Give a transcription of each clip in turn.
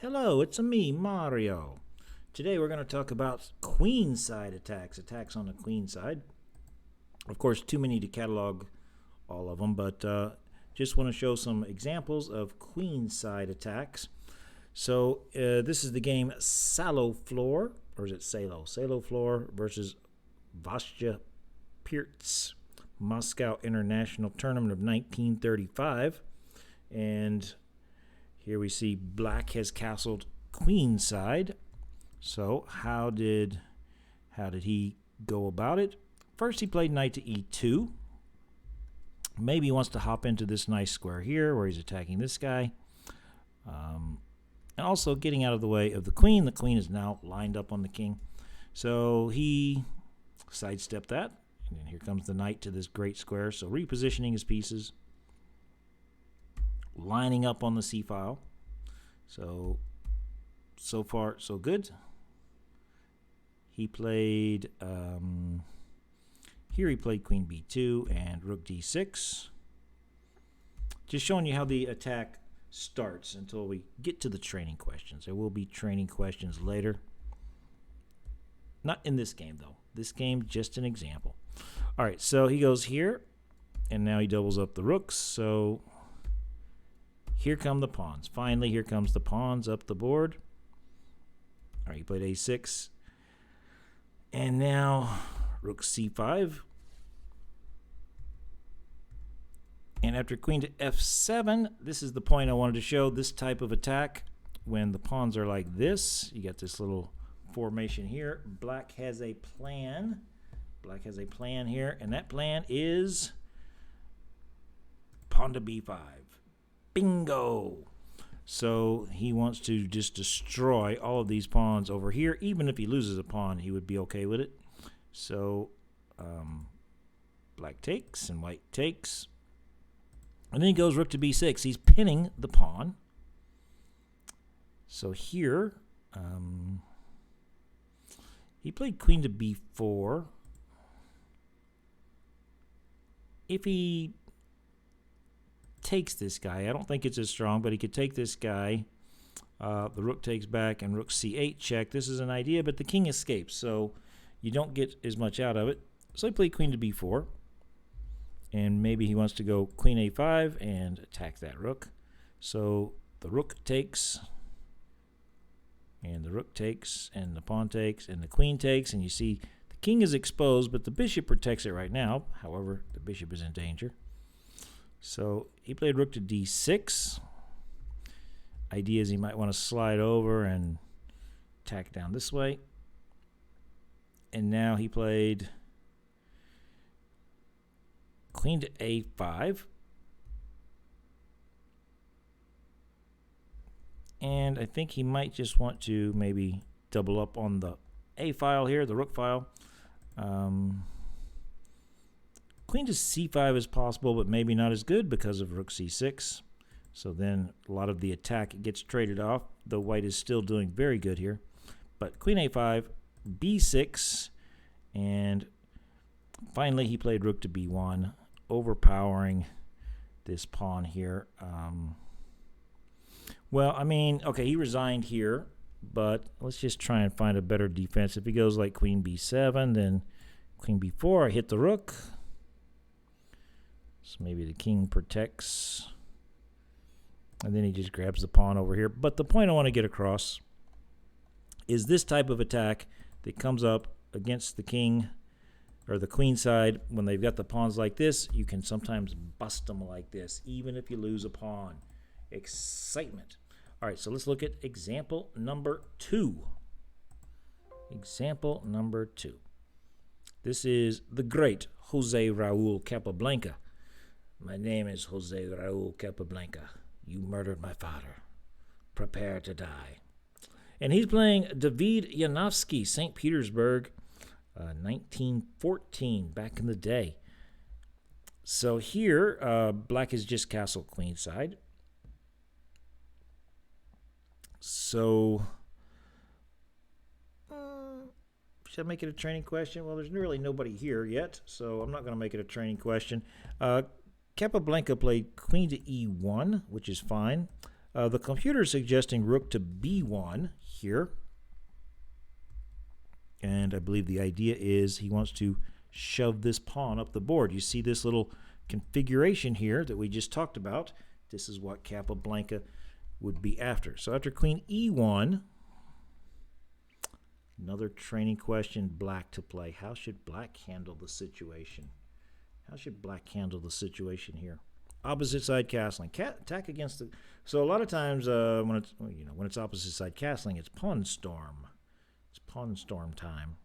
Hello, it's me, Mario. Today we're going to talk about queenside attacks on the queen side. Of course, too many to catalog all of them, but just want to show some examples of queenside attacks. So this is the game Salo Floor, or is it Salo? Salo Floor versus Vasya Pirts, Moscow International Tournament of 1935. And here we see black has castled queenside. So how did he go about it? First he played knight to e2. Maybe he wants to hop into this nice square here where he's attacking this guy. And also getting out of the way of the queen. The queen is now lined up on the king. So he sidestepped that. And then here comes the knight to this great square. So repositioning his pieces. Lining up on the c file. So far so good. He played here he played queen b2 and rook d6. Just showing you how the attack starts until we get to the training questions. There will be training questions later. Not in this game though. This game just an example. All right, so he goes here and now he doubles up the rooks. So here come the pawns. Finally, here comes the pawns up the board. All right, he played a6. And now rook c5. And after queen to f7, this is the point I wanted to show. This type of attack, when the pawns are like this, you got this little formation here. Black has a plan. Black has a plan here, and that plan is pawn to b5. Bingo! So he wants to just destroy all of these pawns over here. Even if he loses a pawn, he would be okay with it. So black takes and white takes. And then he goes rook to b6. He's pinning the pawn. So here, he played queen to b4. If he takes this guy, I don't think it's as strong, but he could take this guy. The rook takes back and rook c8 check. This is an idea, but the king escapes, so you don't get as much out of it. So he played queen to b4, and maybe he wants to go queen a5 and attack that rook. So the rook takes, and the rook takes, and the pawn takes, and the queen takes, and you see the king is exposed, but the bishop protects it right now. However, the bishop is in danger. So he played rook to d6. Idea is he might want to slide over and tack down this way. And now he played queen to a5. And I think he might just want to maybe double up on the a file here, the rook file. Queen to c5 is possible, but maybe not as good because of rook c6. So then a lot of the attack gets traded off, though white is still doing very good here. But queen a5, b6, and finally he played rook to b1, overpowering this pawn here. Well, I mean, okay, he resigned here, but let's just try and find a better defense. If he goes like queen b7, then queen b4, I hit the rook. So maybe the king protects. And then he just grabs the pawn over here. But the point I want to get across is this type of attack that comes up against the king or the queen side. When they've got the pawns like this, you can sometimes bust them like this, even if you lose a pawn. Excitement. All right, so let's look at example number 2. Example number 2. This is the great Jose Raul Capablanca. My name is Jose Raul Capablanca. You murdered my father. Prepare to die. And he's playing David Yanovsky, St. Petersburg, 1914, back in the day. So here, black has just castled queenside. So, should I make it a training question? Well, there's really nobody here yet, so I'm not going to make it a training question. Capablanca played queen to e1, which is fine. The computer is suggesting rook to b1 here. And I believe the idea is he wants to shove this pawn up the board. You see this little configuration here that we just talked about. This is what Capablanca would be after. So after queen e1, another training question, black to play. How should black handle the situation? How should black handle the situation here? Opposite side castling. Attack against the... So a lot of times when it's opposite side castling, it's pawn storm. It's pawn storm time.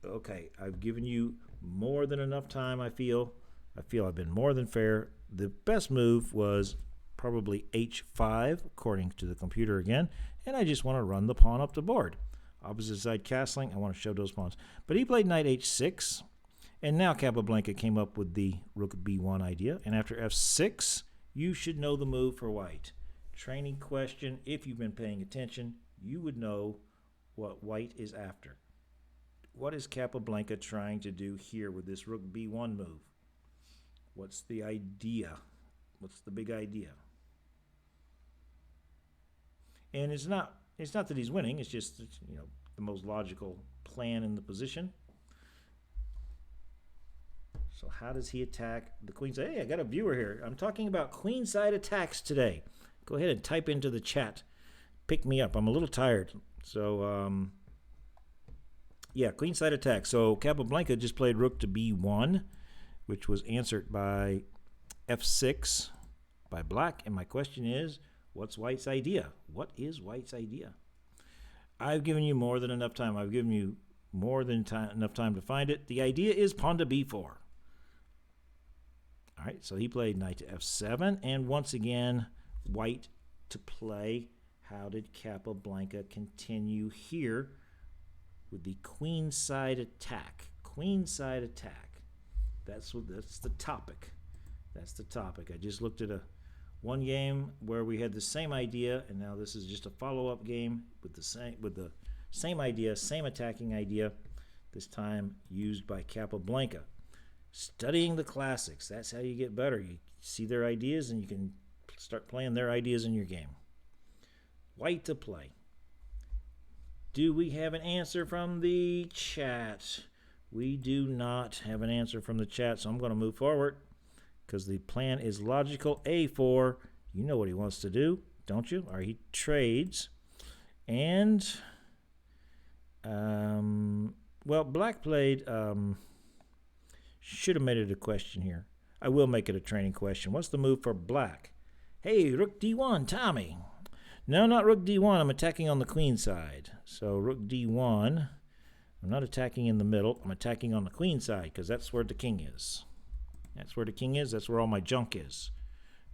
Okay, I've given you more than enough time, I feel. I've been more than fair. The best move was probably h5, according to the computer again, and I just want to run the pawn up the board. Opposite side castling, I want to show those pawns. But he played knight h6, and now Capablanca came up with the rook b1 idea, and after f6, you should know the move for white. Training question, if you've been paying attention, you would know what white is after. What is Capablanca trying to do here with this rook b1 move? What's the idea? What's the big idea? And it's not that he's winning, it's just, you know, the most logical plan in the position. So how does he attack the queenside? Hey, I got a viewer here. I'm talking about queenside attacks today. Go ahead and type into the chat. Pick me up. I'm a little tired. So, yeah, queenside attack. So Capablanca just played rook to b1, which was answered by f6 by black. And my question is, what's white's idea? What is white's idea? I've given you more than enough time. I've given you more than enough time to find it. The idea is pawn to b4. All right, so he played knight to f7. And once again, white to play. How did Capablanca continue here with the queenside attack? Queenside attack. That's the topic. That's the topic. I just looked at one game where we had the same idea, and now this is just a follow-up game with the same idea, same attacking idea, this time used by Capablanca. Studying the classics, that's how you get better. You see their ideas and you can start playing their ideas in your game. White to play. Do we have an answer from the chat? We do not have an answer from the chat, so I'm going to move forward because the plan is logical. A4, you know what he wants to do, don't you? Or he trades. And, well, black played, should have made it a question here. I will make it a training question. What's the move for black? Hey, rook d1, Tommy. No, not rook d1. I'm attacking on the queen side. So rook d1. I'm not attacking in the middle. I'm attacking on the queen side because that's where the king is. That's where the king is. That's where all my junk is.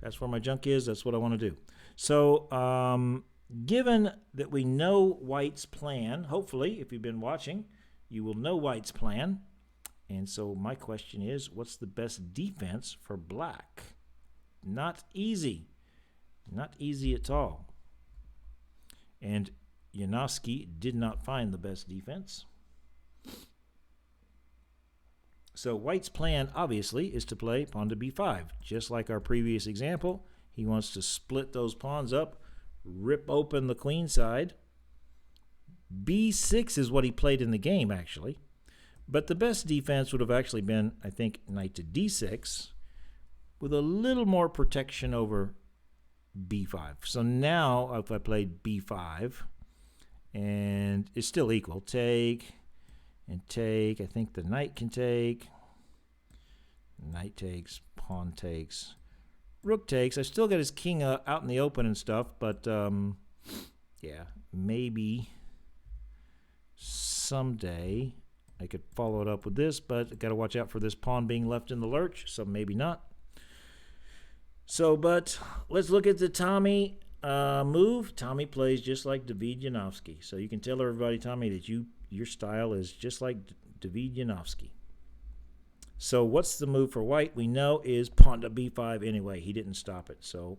That's where my junk is. That's what I want to do. So given that we know white's plan, hopefully, if you've been watching, you will know white's plan. And so my question is, what's the best defense for black? Not easy. Not easy at all. And Yanofsky did not find the best defense. So white's plan, obviously, is to play pawn to b5. Just like our previous example, he wants to split those pawns up, rip open the queen side. b6 is what he played in the game, actually. But the best defense would have actually been, I think, knight to d6 with a little more protection over b5. So now if I played b5 and it's still equal, take and take, I think the knight can take, knight takes, pawn takes, rook takes. I still got his king out in the open and stuff, but yeah, maybe someday I could follow it up with this, but I got to watch out for this pawn being left in the lurch, so maybe not. So, but let's look at the Tommy move. Tommy plays just like David Yanofsky. So you can tell everybody, Tommy, that your style is just like David Yanofsky. So what's the move for white? We know is pawn to b5 anyway. He didn't stop it. So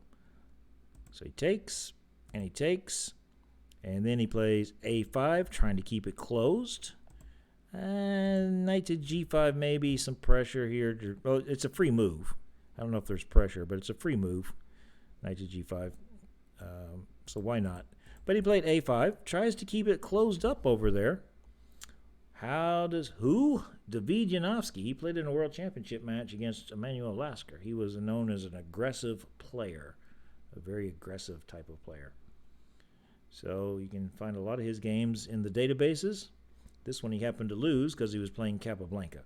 he takes, and he takes, and then he plays a5, trying to keep it closed. Knight to g5, maybe some pressure here. Well, it's a free move. I don't know if there's pressure, but it's a free move. Knight to g5. So why not? But he played a5. Tries to keep it closed up over there. How does who? David Yanofsky. He played in a world championship match against Emmanuel Lasker. He was known as an aggressive player, a very aggressive type of player. So you can find a lot of his games in the databases. This one he happened to lose because he was playing Capablanca.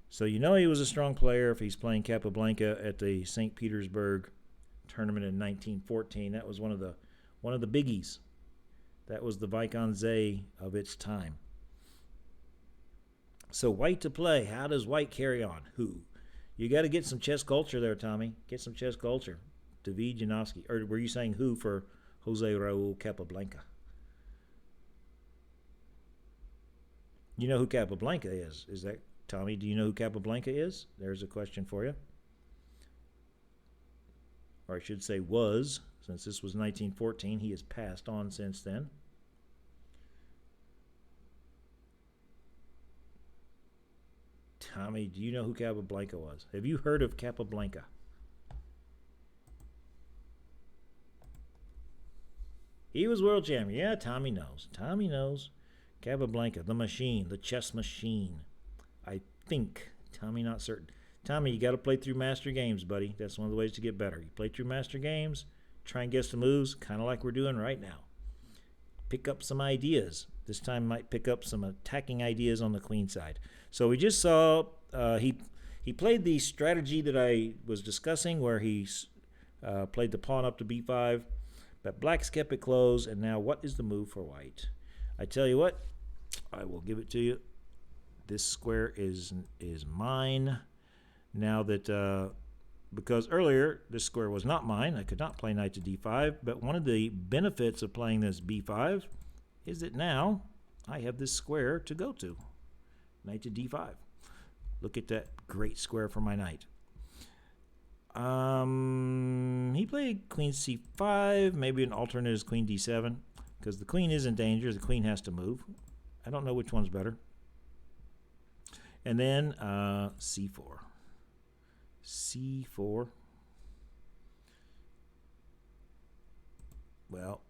So you know he was a strong player if he's playing Capablanca at the St. Petersburg tournament in 1914. That was one of the biggies. That was the Vikonsay of its time. So white to play. How does white carry on? Who? You got to get some chess culture there, Tommy. Get some chess culture. David Yanofsky. Or were you saying who for Jose Raul Capablanca? You know who Capablanca is? Is that Tommy? Do you know who Capablanca is? There's a question for you. Or I should say was, since this was 1914. He has passed on since then. Tommy, do you know who Capablanca was? Have you heard of Capablanca? He was world champion. Yeah, Tommy knows. Tommy knows. Capablanca, the machine, the chess machine. I think. Tommy, not certain. Tommy, you got to play through master games, buddy. That's one of the ways to get better. You play through master games, try and guess the moves, kind of like we're doing right now. Pick up some ideas. This time might pick up some attacking ideas on the queen side. So we just saw he played the strategy that I was discussing where he played the pawn up to b5, but black's kept it closed, and now what is the move for white? I tell you what, I will give it to you. This square is mine. Now that, because earlier this square was not mine, I could not play knight to d5, but one of the benefits of playing this b5 is that now I have this square to go to. Knight to d5. Look at that great square for my knight. He played queen c5, maybe an alternate is queen d7, because the queen is in danger. The queen has to move. I don't know which one's better. And then c4. c4. Well,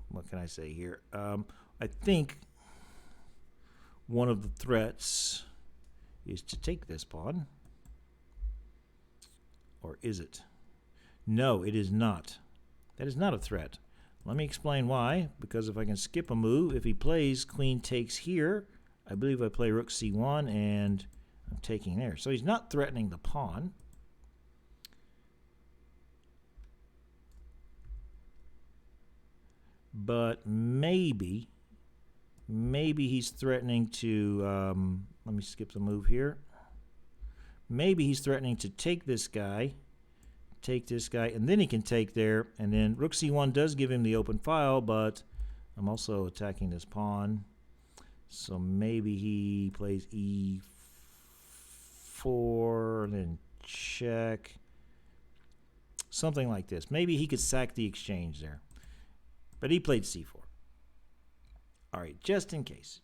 what can I say here? I think one of the threats is to take this pawn. Or is it? No, it is not. That is not a threat. Let me explain why. Because if I can skip a move, if he plays queen takes here, I believe I play rook c1 and I'm taking there. So he's not threatening the pawn. But maybe he's threatening to, let me skip the move here. Maybe he's threatening to take this guy, and then he can take there, and then rook c1 does give him the open file, but I'm also attacking this pawn. So maybe he plays e4, and then check. Something like this. Maybe he could sack the exchange there. But he played c4. All right, just in case.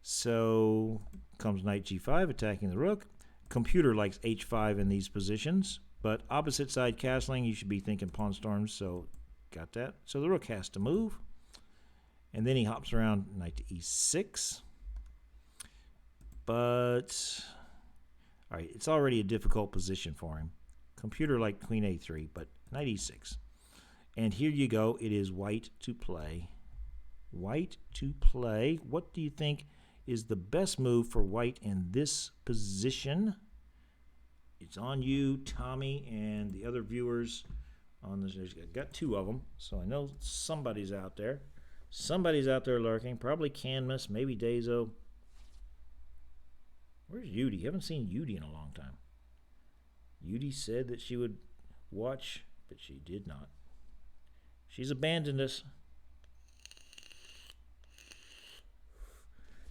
So comes knight g5, attacking the rook. Computer likes h5 in these positions, but opposite side castling, you should be thinking pawn storms, so got that. So the rook has to move. And then he hops around knight to e6. But, all right, it's already a difficult position for him. Computer liked queen a3, but knight e6. And here you go. It is white to play. White to play. What do you think is the best move for white in this position? It's on you, Tommy, and the other viewers on this. I've got two of them, so I know somebody's out there. Somebody's out there lurking. Probably Canmus, maybe Dazo. Where's Yudi? I haven't seen Yudi in a long time. Yudi said that she would watch, but she did not. She's abandoned us.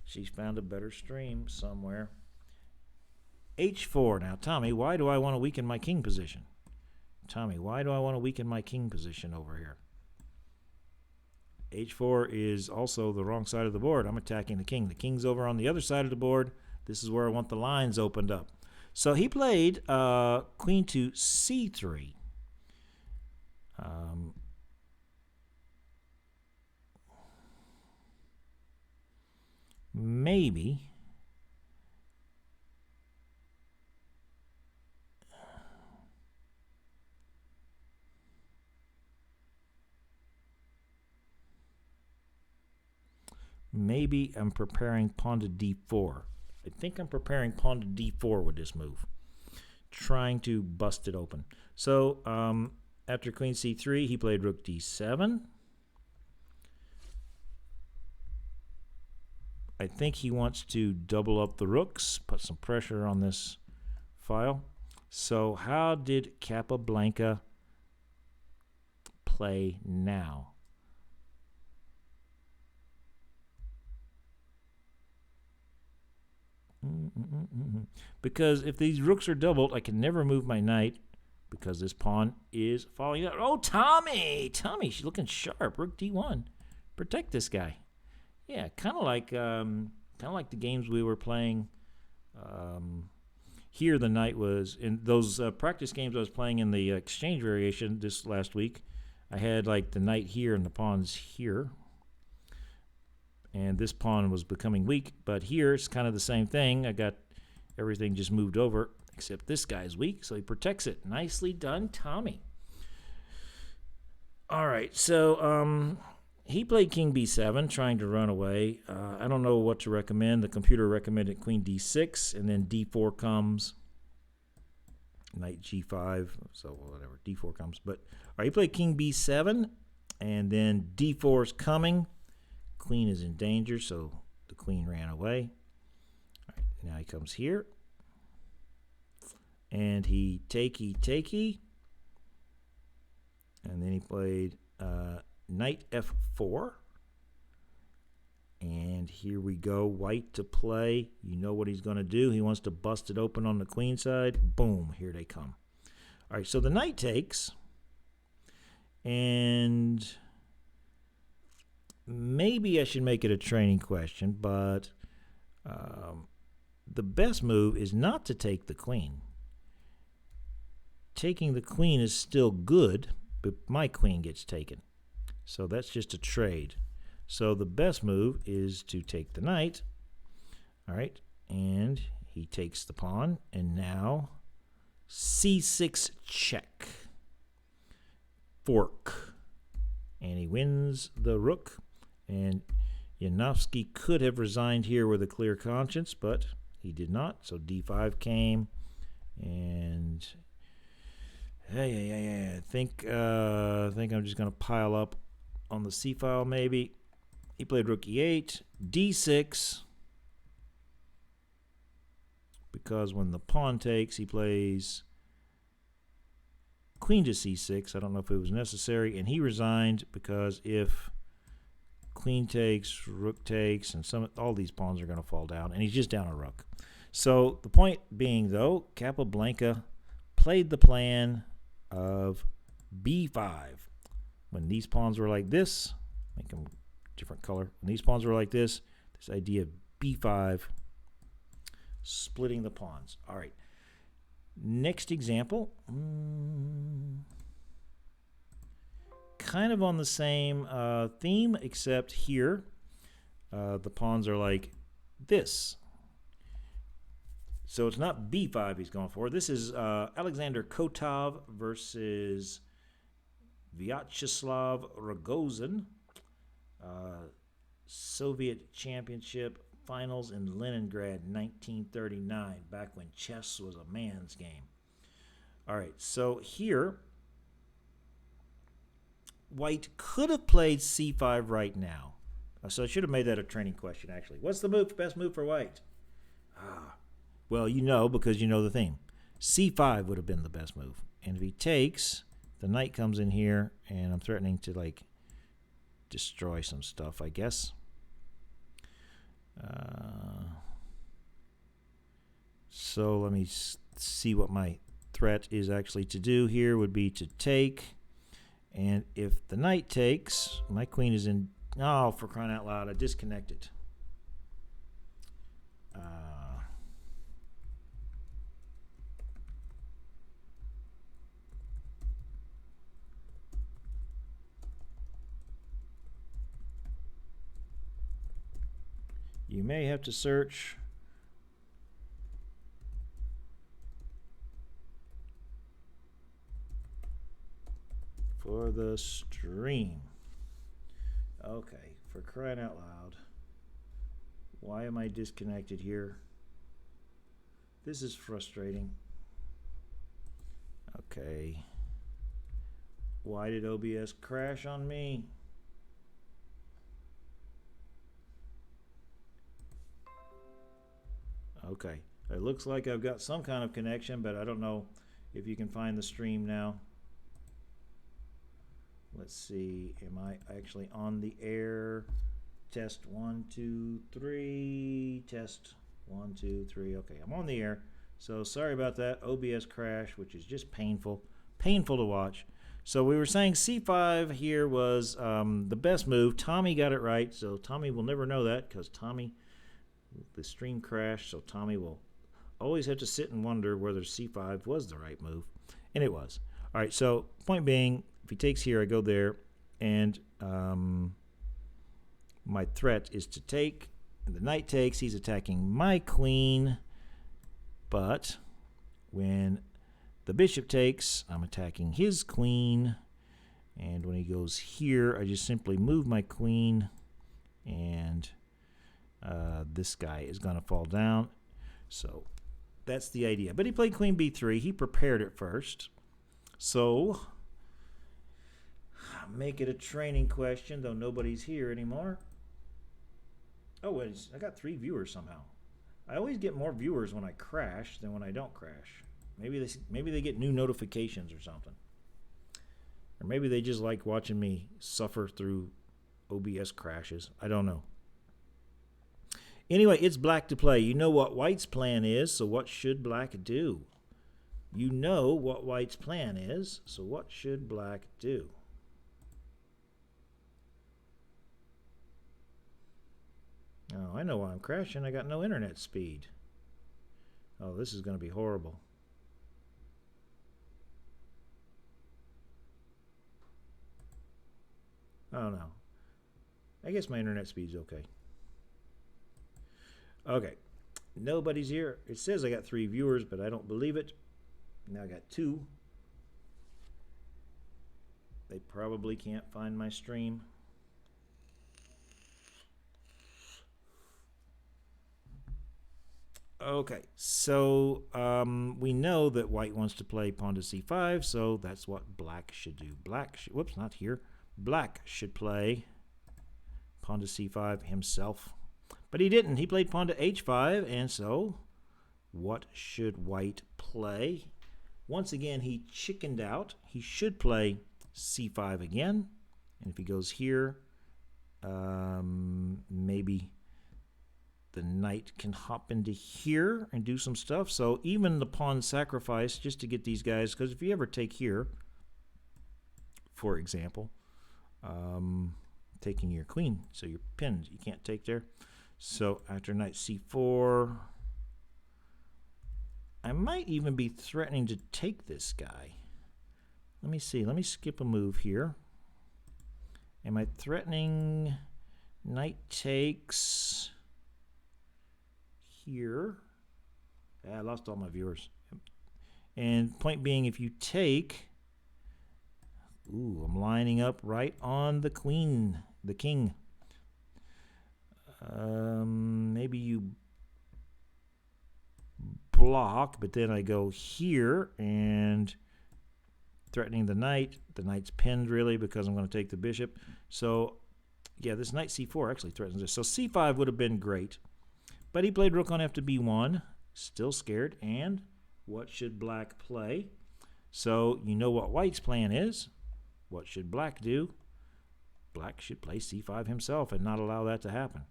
She's found a better stream somewhere. h4. Now, Tommy, why do I want to weaken my king position? Tommy, why do I want to weaken my king position over here? h4 is also the wrong side of the board. I'm attacking the king. The king's over on the other side of the board. This is where I want the lines opened up. So he played queen to c3. Maybe I'm preparing pawn to d4. I think I'm preparing pawn to d4 with this move, trying to bust it open. So after queen c3, he played rook d7. I think he wants to double up the rooks, put some pressure on this file. So how did Capablanca play now? Because if these rooks are doubled, I can never move my knight because this pawn is falling out. Oh, Tommy, she's looking sharp. Rook d1, protect this guy. Yeah, kind of like the games we were playing. Here the knight was in those practice games I was playing in the exchange variation this last week. I had like the knight here and the pawns here. And this pawn was becoming weak, but here it's kind of the same thing. I got everything just moved over, except this guy's weak, so he protects it. Nicely done, Tommy. All right, so he played king b7, trying to run away. I don't know what to recommend. The computer recommended queen d6, and then d4 comes. Knight g5, so whatever, d4 comes. But all right, he played king b7, and then d4 is coming. Queen is in danger, so the queen ran away. All right, now he comes here. And he takey. And then he played knight f4. And here we go, white to play. You know what he's going to do. He wants to bust it open on the queen side. Boom, here they come. All right, so the knight takes. And maybe I should make it a training question, but the best move is not to take the queen. Taking the queen is still good, but my queen gets taken. So that's just a trade. So the best move is to take the knight. All right, and he takes the pawn, and now c6 check. Fork. And he wins the rook. And Yanofsky could have resigned here with a clear conscience, but he did not. So d5 came, and I think I'm just going to pile up on the c file maybe. He played rook e8, d6, because when the pawn takes, he plays queen to c6. I don't know if it was necessary, and he resigned because if queen takes, rook takes, and all these pawns are going to fall down, and he's just down a rook. So the point being, though, Capablanca played the plan of b5. When these pawns were like this, make them different color. When these pawns were like this idea of b5, splitting the pawns. All right. Next example. Kind of on the same theme, except here the pawns are like this. So it's not b5 he's going for. This is Alexander Kotov versus Vyacheslav Rogozin, Soviet Championship Finals in Leningrad 1939, back when chess was a man's game. All right, so here white could have played c5 right now. So I should have made that a training question, actually. What's the best move for white? Well, you know, because you know the theme. c5 would have been the best move. And if he takes, the knight comes in here, and I'm threatening to, like, destroy some stuff, I guess. So let me see what my threat is actually to do here. Would be to take. And if the knight takes, my queen is in Oh, for crying out loud, I disconnected. You may have to search for the stream. Okay, for crying out loud. Why am I disconnected here? This is frustrating. Okay. Why did OBS crash on me? Okay. It looks like I've got some kind of connection, but I don't know if you can find the stream now. Let's see. Am I actually on the air? Test 1, 2, 3. Test 1, 2, 3. Okay, I'm on the air. So sorry about that. OBS crash, which is just painful. Painful to watch. So we were saying C5 here was the best move. Tommy got it right. So Tommy will never know that because Tommy, the stream crashed. So Tommy will always have to sit and wonder whether C5 was the right move. And it was. All right, so point being, if he takes here, I go there. And my threat is to take. And the knight takes. He's attacking my queen. But when the bishop takes, I'm attacking his queen. And when he goes here, I just simply move my queen. And this guy is going to fall down. So that's the idea. But he played queen b3. He prepared it first. So make it a training question, though nobody's here anymore. Oh, I got 3 viewers somehow. I always get more viewers when I crash than when I don't crash. Maybe they get new notifications or something. Or maybe they just like watching me suffer through OBS crashes. I don't know. Anyway, it's black to play. You know what white's plan is, so what should black do? You know what white's plan is, so what should black do? Oh, I know why I'm crashing. I got no internet speed. Oh, this is going to be horrible. Oh, no. I guess my internet speed's okay. Okay. Nobody's here. It says I got 3 viewers, but I don't believe it. Now I got 2. They probably can't find my stream. Okay, so we know that white wants to play pawn to c5, so that's what black should do. Whoops, not here. Black should play pawn to c5 himself. But he didn't. He played pawn to h5, and so what should white play? Once again, he chickened out. He should play c5 again. And if he goes here, maybe the knight can hop into here and do some stuff. So even the pawn sacrifice just to get these guys, because if you ever take here, for example, taking your queen, so you're pinned. You can't take there. So after knight c4, I might even be threatening to take this guy. Let me see. Let me skip a move here. Am I threatening knight takes here? Yeah, I lost all my viewers. And point being, if you take, ooh, I'm lining up right on the queen, the king. Maybe you block, but then I go here and threatening the knight. The knight's pinned really because I'm going to take the bishop. So yeah, this knight c4 actually threatens this. So c5 would have been great, but he played rook on f to b1, still scared. And what should black play? So you know what white's plan is. What should black do? Black should play c5 himself and not allow that to happen.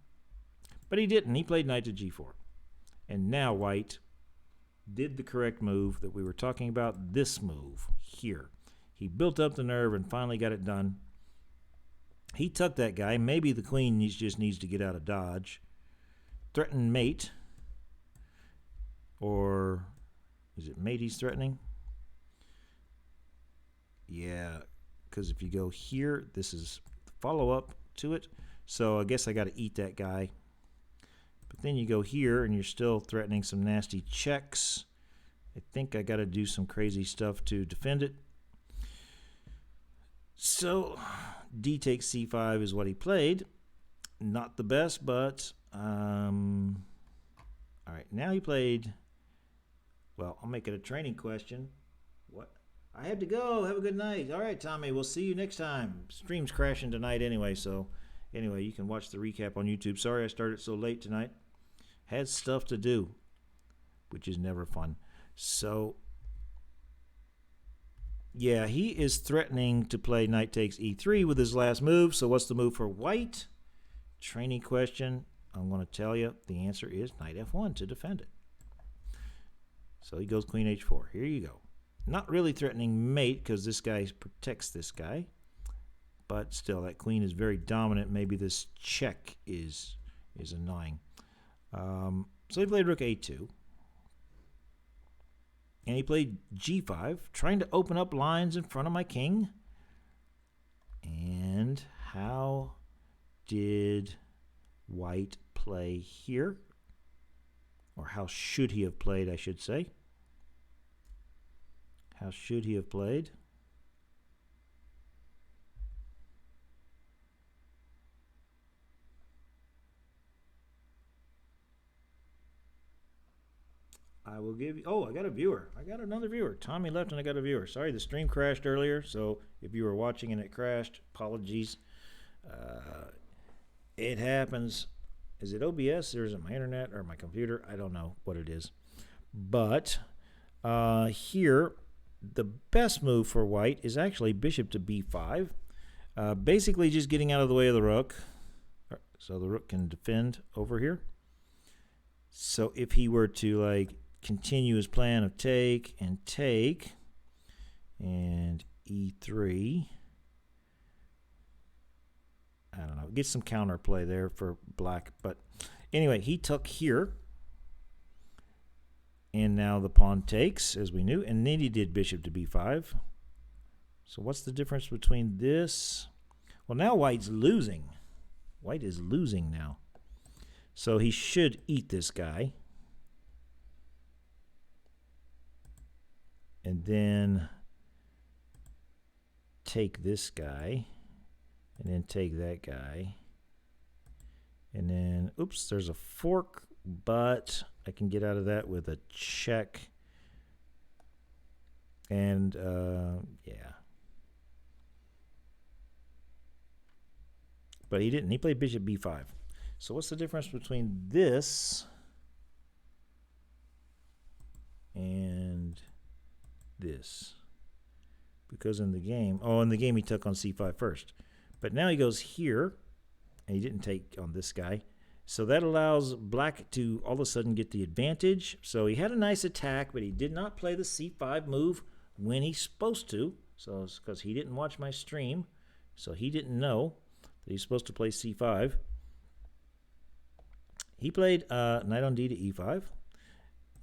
But he didn't. He played knight to g4. And now white did the correct move that we were talking about, this move here. He built up the nerve and finally got it done. He took that guy. Maybe the queen just needs to get out of dodge. Threaten mate. Or is it mate he's threatening? Yeah, because if you go here, this is the follow-up to it. So I guess I got to eat that guy. But then you go here, and you're still threatening some nasty checks. I think I got to do some crazy stuff to defend it. So D takes C5 is what he played. Not the best, but all right. Now he played. Well, I'll make it a training question. What? I have to go. Have a good night. All right, Tommy. We'll see you next time. Stream's crashing tonight anyway, so anyway, you can watch the recap on YouTube. Sorry I started so late tonight. Had stuff to do, which is never fun. So, yeah, he is threatening to play knight takes e3 with his last move. So what's the move for white? Training question. I'm going to tell you the answer is knight f1 to defend it. So he goes queen h4. Here you go. Not really threatening mate because this guy protects this guy. But still, that queen is very dominant. Maybe this check is annoying. So he played rook a2. And he played g5, trying to open up lines in front of my king. And how did white play here? Or how should he have played, I should say. How should he have played? I will give you. Oh, I got a viewer. I got another viewer. Tommy left and I got a viewer. Sorry, the stream crashed earlier. So if you were watching and it crashed, apologies. It happens. Is it OBS or is it my internet or my computer? I don't know what it is. But here, the best move for white is actually bishop to b5. Basically just getting out of the way of the rook. So the rook can defend over here. So if he were to like continue his plan of take and e3, I don't know, get some counterplay there for black. But anyway, he took here. And now the pawn takes, as we knew. And then he did bishop to b5. So what's the difference between this? Well, now white's losing. White is losing now. So he should eat this guy. And then take this guy. And then take that guy. And then, oops, there's a fork. But I can get out of that with a check. And, yeah. But he didn't. He played bishop b5. So what's the difference between this and this? Because in the game, he took on c5 first. But now he goes here, and he didn't take on this guy. So that allows black to all of a sudden get the advantage. So he had a nice attack, but he did not play the c5 move when he's supposed to. So it's because he didn't watch my stream. So he didn't know that he's supposed to play c5. He played knight on d to e5.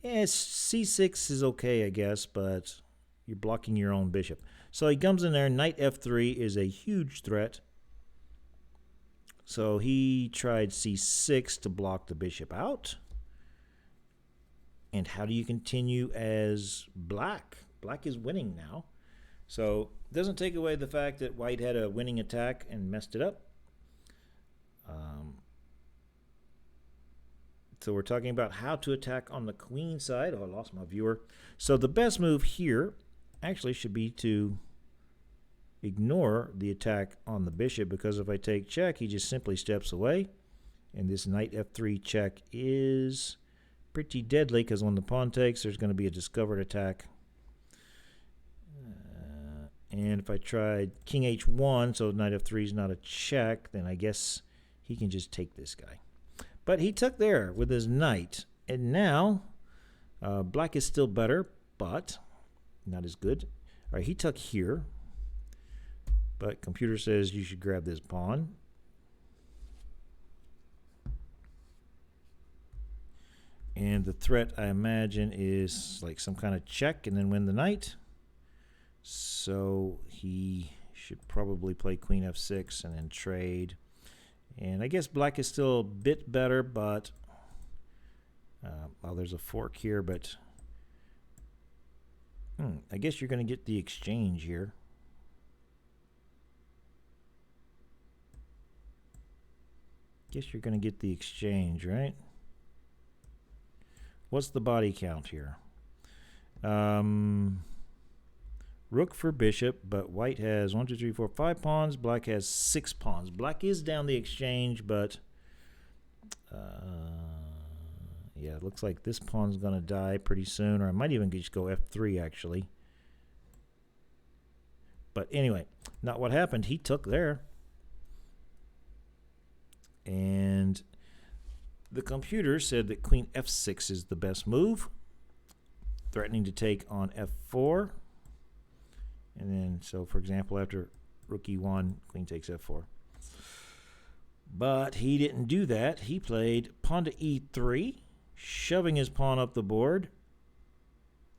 Yeah, c6 is okay, I guess, but you're blocking your own bishop. So he comes in there. Knight f3 is a huge threat. So he tried c6 to block the bishop out. And how do you continue as black? Black is winning now. So it doesn't take away the fact that white had a winning attack and messed it up. So we're talking about how to attack on the queen side. Oh, I lost my viewer. So the best move here actually should be to ignore the attack on the bishop, because if I take check, he just simply steps away. And this knight f3 check is pretty deadly, because when the pawn takes, there's going to be a discovered attack. And if I tried king h1, so knight f3 is not a check, then I guess he can just take this guy. But he took there with his knight. And now, black is still better, but not as good. All right, he took here. But computer says you should grab this pawn. And the threat, I imagine, is like some kind of check and then win the knight. So he should probably play queen f6 and then trade. And I guess black is still a bit better, but well, there's a fork here, but I guess you're going to get the exchange here. Guess you're going to get the exchange, right? What's the body count here? Rook for bishop, but white has 1, 2, 3, 4, 5 pawns. Black has 6 pawns. Black is down the exchange, but yeah, it looks like this pawn's going to die pretty soon, or I might even just go f3 actually. But anyway, not what happened. He took there. And the computer said that queen f6 is the best move, threatening to take on f4. And then, so for example, after rook e1, queen takes f4. But he didn't do that. He played pawn to e3, shoving his pawn up the board.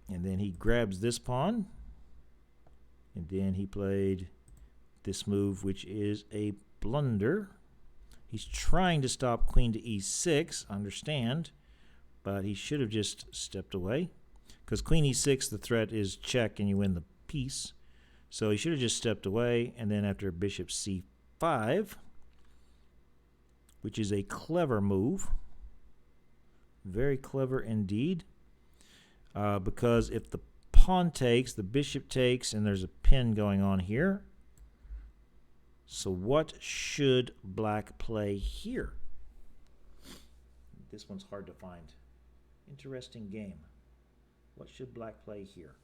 And then he grabs this pawn. And then he played this move, which is a blunder. He's trying to stop queen to e6, understand, but he should have just stepped away. Because queen e6, the threat is check and you win the piece. So he should have just stepped away, and then after bishop c5, which is a clever move, very clever indeed, because if the pawn takes, the bishop takes, and there's a pin going on here. So what should black play here? This one's hard to find. Interesting game. What should black play here?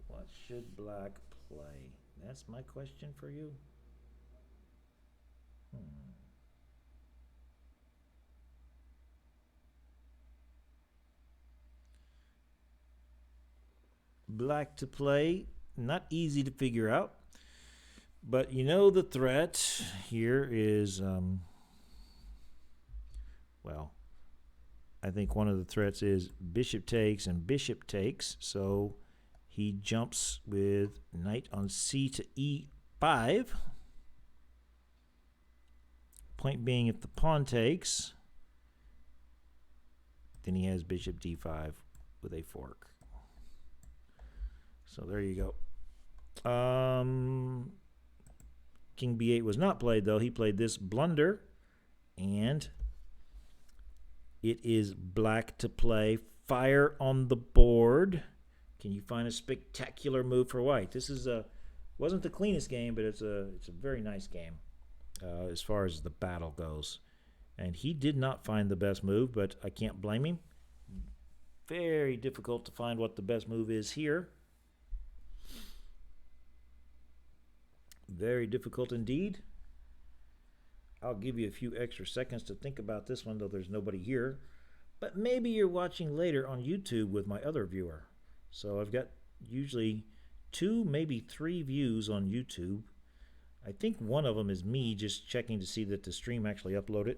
What should black play? That's my question for you. Black to play, not easy to figure out, but you know the threat here is, well, I think one of the threats is bishop takes and bishop takes, so he jumps with knight on c to e5. Point being, if the pawn takes, then he has bishop d5 with a fork. So there you go. King b8 was not played, though. He played this blunder, and it is black to play fire on the board. Can you find a spectacular move for white? This is wasn't the cleanest game, but it's a very nice game as far as the battle goes. And he did not find the best move, but I can't blame him. Very difficult to find what the best move is here. Very difficult indeed. I'll give you a few extra seconds to think about this one, though there's nobody here. But maybe you're watching later on YouTube with my other viewer. So I've got usually 2, maybe 3 views on YouTube. I think one of them is me just checking to see that the stream actually uploaded.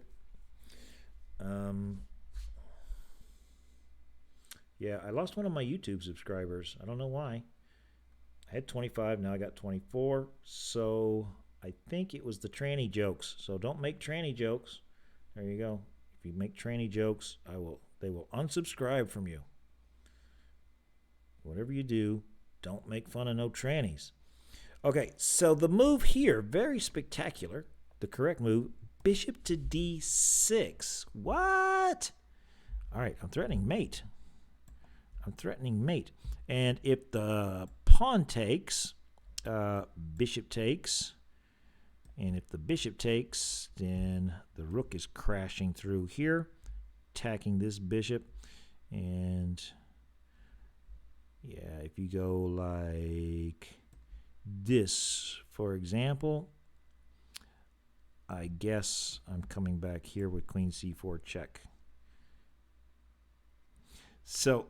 Yeah, I lost one of my YouTube subscribers. I don't know why. I had 25, now I got 24. So I think it was the tranny jokes. So don't make tranny jokes. There you go. If you make tranny jokes, they will unsubscribe from you. Whatever you do, don't make fun of no trannies. Okay, so the move here, very spectacular. The correct move, bishop to d6. What? All right, I'm threatening mate. I'm threatening mate. And if the pawn takes, bishop takes. And if the bishop takes, then the rook is crashing through here, attacking this bishop. And yeah, if you go like this, for example, I guess I'm coming back here with queen c4 check. So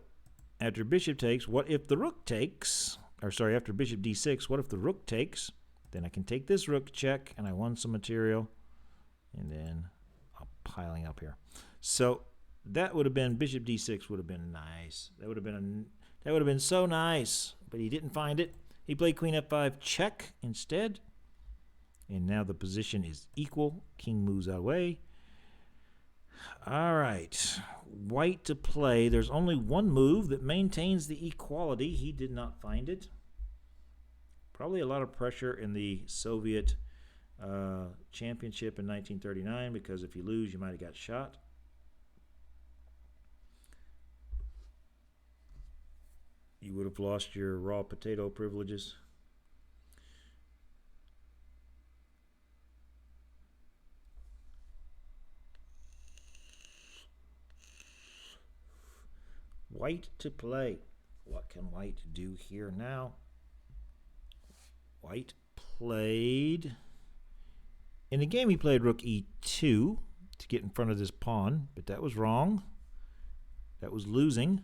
after bishop takes, what if the rook takes? Or sorry, after bishop d6, what if the rook takes? Then I can take this rook check, and I won some material. And then I'm piling up here. So that would have been bishop d6 would have been nice. That would have been so nice. But he didn't find it. He played queen f5 check instead. And now the position is equal. King moves out of the way. All right. White to play. There's only one move that maintains the equality. He did not find it. Probably a lot of pressure in the Soviet championship in 1939, because if you lose, you might have got shot. You would have lost your raw potato privileges. White to play. What can white do here now? White played. In the game, he played rook e2 to get in front of this pawn, but that was wrong. That was losing.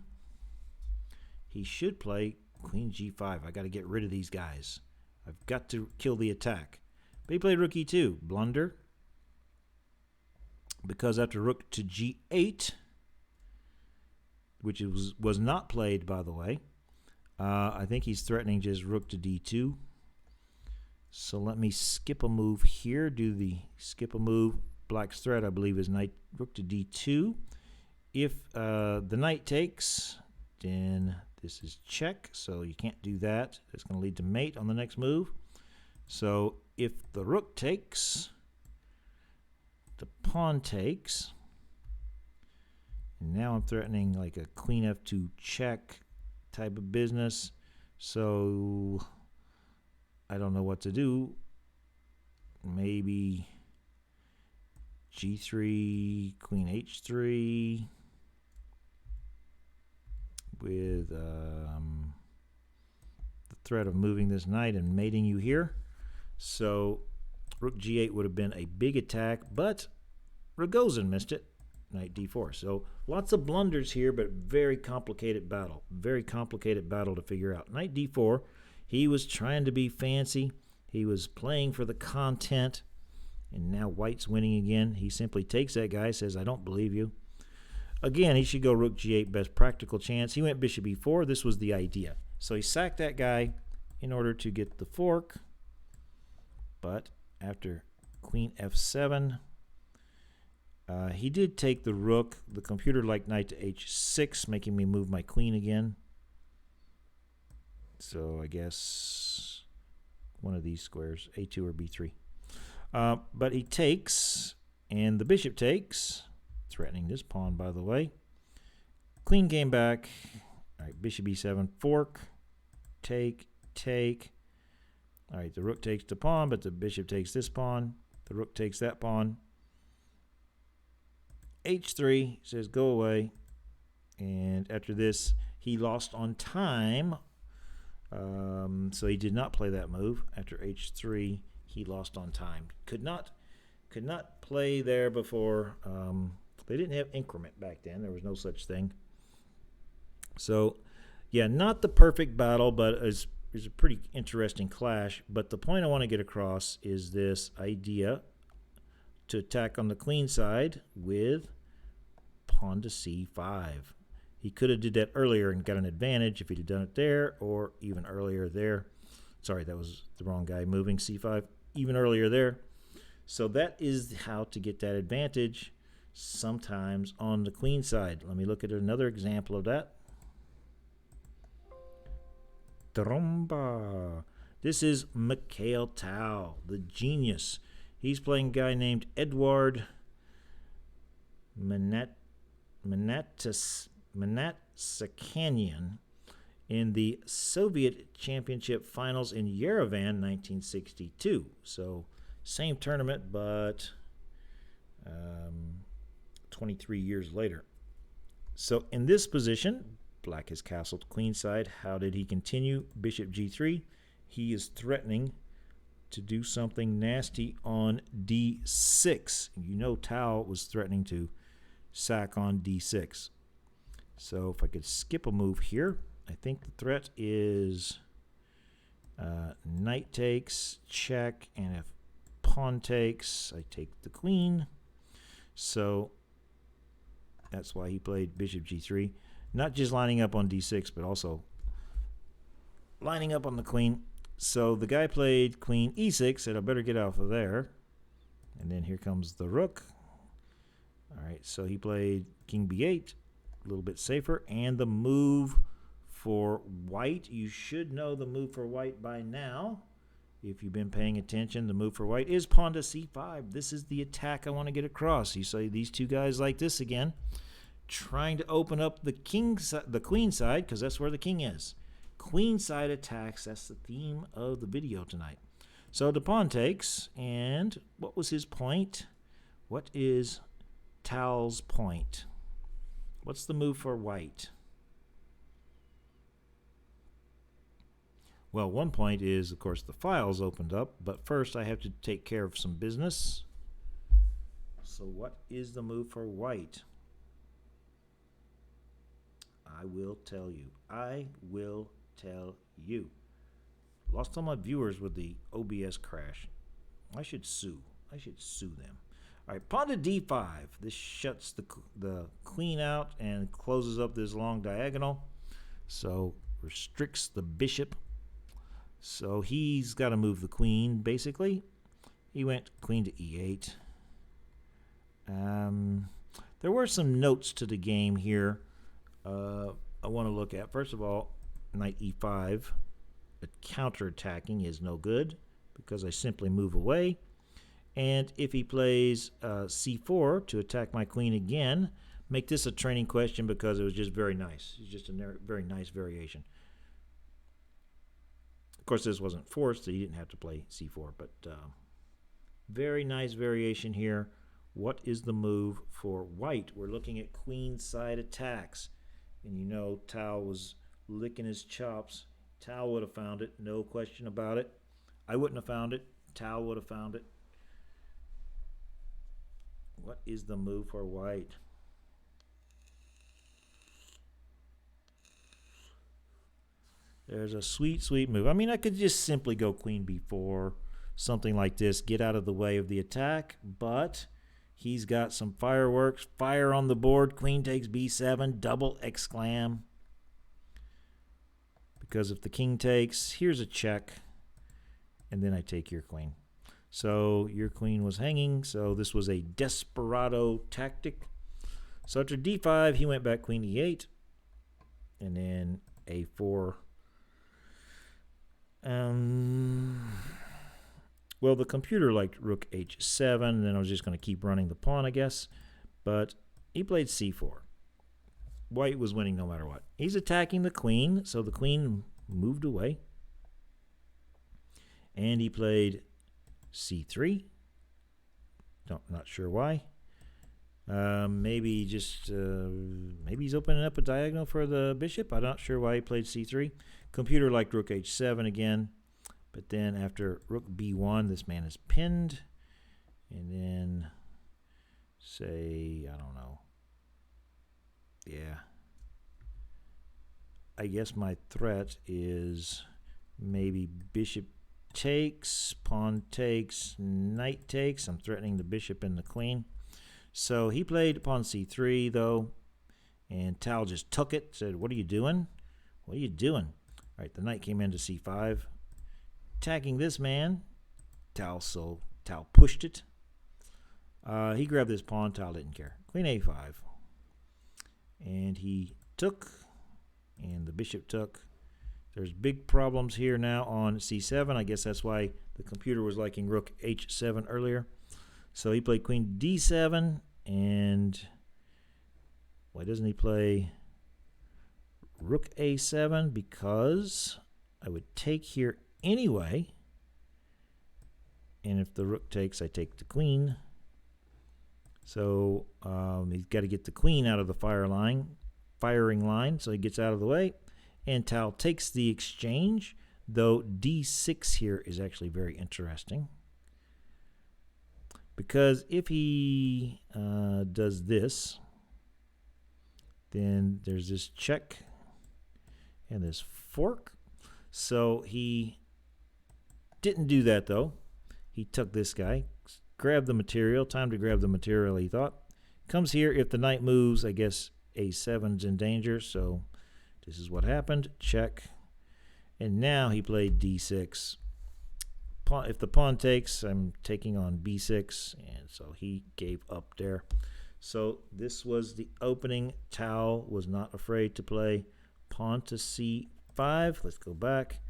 He should play queen g5. I got to get rid of these guys. I've got to kill the attack. But he played rook e2. Blunder. Because after rook to g8, which was not played, by the way, I think he's threatening just rook to d2. So let me skip a move here. Do the skip a move. Black's threat, I believe, is knight rook to d2. If the knight takes, then this is check, so you can't do that. It's going to lead to mate on the next move. So if the rook takes, the pawn takes, and now I'm threatening like a queen f2 check type of business. So I don't know what to do. Maybe g3, queen h3 with the threat of moving this knight and mating you here. So rook g8 would have been a big attack, but Rogozin missed it. Knight d4. So lots of blunders here, but very complicated battle. Very complicated battle to figure out. Knight d4. He was trying to be fancy. He was playing for the content. And now white's winning again. He simply takes that guy, says, I don't believe you. Again, he should go rook g8, best practical chance. He went bishop e4. This was the idea. So he sacked that guy in order to get the fork. But after queen f7, he did take the rook. The computer liked knight to h6, making me move my queen again. So I guess one of these squares, a2 or b3. But he takes, and the bishop takes, threatening this pawn, by the way. Queen came back. All right, bishop e7, fork, take, take. All right, the rook takes the pawn, but the bishop takes this pawn. The rook takes that pawn. h3 says go away. And after this, he lost on time. So he did not play that move. After h3, he lost on time. Could not play there before. They didn't have increment back then. There was no such thing. So, yeah, not the perfect battle, but it's a pretty interesting clash. But the point I want to get across is this idea to attack on the queen side with pawn to c5. He could have did that earlier and got an advantage if he'd have done it there, or even earlier there. Sorry, that was the wrong guy moving c5. Even earlier there. So that is how to get that advantage sometimes on the queen side. Let me look at another example of that. Tromba. This is Mikhail Tal, the genius. He's playing a guy named Eduard Manatsakanian in the Soviet Championship Finals in Yerevan, 1962. So same tournament, but 23 years later. So in this position, black has castled queenside. How did he continue? Bishop g3. He is threatening to do something nasty on d6. You know Tao was threatening to sack on d6. So if I could skip a move here, I think the threat is knight takes, check, and if pawn takes, I take the queen. So that's why he played bishop g3. Not just lining up on d6, but also lining up on the queen. So the guy played queen e6, said I better get out of there. And then here comes the rook. All right, so he played king b8, a little bit safer. And the move for white, you should know the move for white by now. If you've been paying attention, the move for white is pawn to c5. This is the attack I want to get across. You see these two guys like this again, trying to open up the queen side, because that's where the king is. Queen side attacks, that's the theme of the video tonight. So the pawn takes, and what was his point? What is Tal's point? What's the move for white? Well, one point is, of course, the file's opened up, but first I have to take care of some business. So what is the move for white? I will tell you. I will tell you. Lost all my viewers with the OBS crash. I should sue. I should sue them. All right, pawn to d5. This shuts the queen out and closes up this long diagonal. So restricts the bishop. So he's got to move the queen, basically. He went queen to e8. There were some notes to the game here I want to look at. First of all, knight e5. The counterattacking is no good because I simply move away. And if he plays c4 to attack my queen again, make this a training question because it was just very nice. It's just a very nice variation. Of course, this wasn't forced, so you didn't have to play c4, but very nice variation here. What is the move for white? We're looking at queen side attacks. And you know Tal was licking his chops. Tal would have found it, no question about it. I wouldn't have found it. Tal would have found it. What is the move for white? There's a sweet, sweet move. I mean, I could just simply go queen b4, something like this, get out of the way of the attack, but he's got some fireworks. Fire on the board. Queen takes b7, double exclam. Because if the king takes, here's a check, and then I take your queen. So your queen was hanging, so this was a desperado tactic. So after d5, he went back queen e8, and then a4. Well, the computer liked rook h7, and then I was just going to keep running the pawn, I guess. But he played c4. White was winning no matter what. He's attacking the queen, so the queen moved away. And he played c3. Not sure why. Maybe he's opening up a diagonal for the bishop. I'm not sure why he played c3. Computer liked rook h7 again. But then after rook b1, this man is pinned. And then say, I don't know. Yeah. I guess my threat is maybe bishop takes, pawn takes, knight takes. I'm threatening the bishop and the queen. So he played pawn c3, though. And Tal just took it, said, what are you doing? What are you doing? All right, the knight came into c5. Attacking this man. Tal pushed it. He grabbed this pawn. Tal didn't care. Queen a5. And he took, and the bishop took. There's big problems here now on c7. I guess that's why the computer was liking rook h7 earlier. So he played queen d7, and why doesn't he play rook a7? Because I would take here anyway, and if the rook takes, I take the queen. So he's got to get the queen out of the firing line, so he gets out of the way. And Tal takes the exchange, though d6 here is actually very interesting. Because if he does this, Then there's this check and this fork. So he didn't do that, though. He took this guy, grabbed the material. Time to grab the material, he thought. Comes here. If the knight moves, I guess a7's in danger. So this is what happened. Check. And now he played d6. If the pawn takes, I'm taking on b6. And so he gave up there. So this was the opening. Tao was not afraid to play pawn to c5. Let's go back.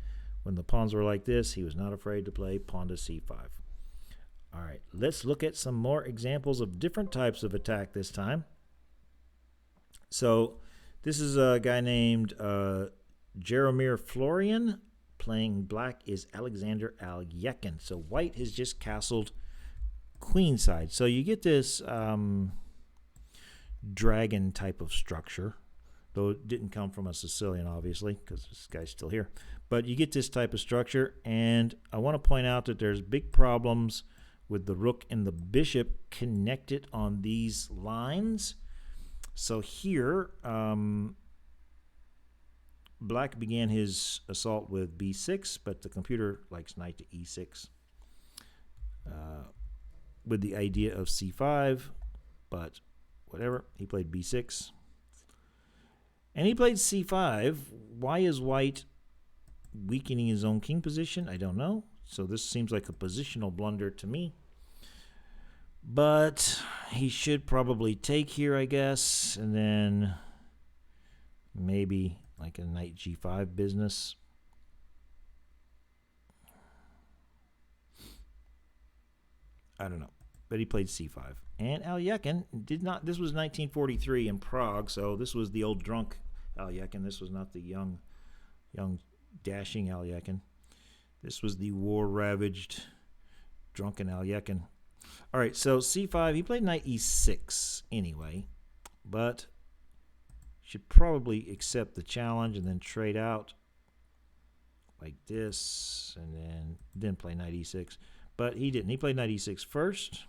When the pawns were like this, he was not afraid to play pawn to c5. All right, let's look at some more examples of different types of attack this time. So this is a guy named Jaromir Florian. Playing black is Alexander Alyekin. So white has just castled queenside. So you get this dragon type of structure, though it didn't come from a Sicilian, obviously, because this guy's still here. But you get this type of structure, and I want to point out that there's big problems with the rook and the bishop connected on these lines. So here, black began his assault with b6, but the computer likes knight to e6 with the idea of c5, but whatever. He played b6. And he played c5. Why is white weakening his own king position? I don't know. So this seems like a positional blunder to me. But he should probably take here, I guess, and then maybe like a knight g5 business. I don't know. But he played c5. And Alyekin did not. This was 1943 in Prague, so this was the old drunk Alyekin. This was not the young dashing Alyekin. This was the war-ravaged, drunken Alyekin. All right, so c5. He played knight e6 anyway, but should probably accept the challenge and then trade out like this, and then play knight e6. But he didn't. He played knight e6 first.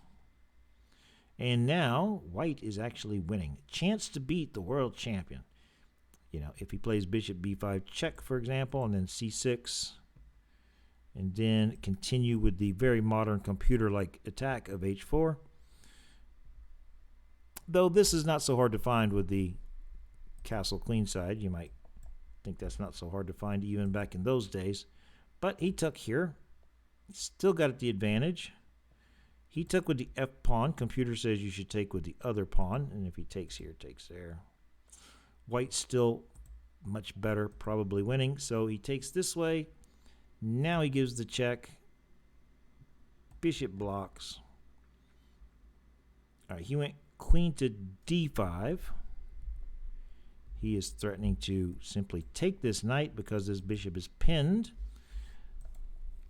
And now white is actually winning. Chance to beat the world champion. You know, if he plays bishop b5 check, for example, and then c6, and then continue with the very modern computer-like attack of h4. Though this is not so hard to find with the castle queenside. You might think that's not so hard to find even back in those days. But he took here. Still got the advantage. He took with the f pawn. Computer says you should take with the other pawn. And if he takes here, takes there. White's still much better, probably winning. So he takes this way. Now he gives the check. Bishop blocks. All right, he went queen to d5. He is threatening to simply take this knight because this bishop is pinned.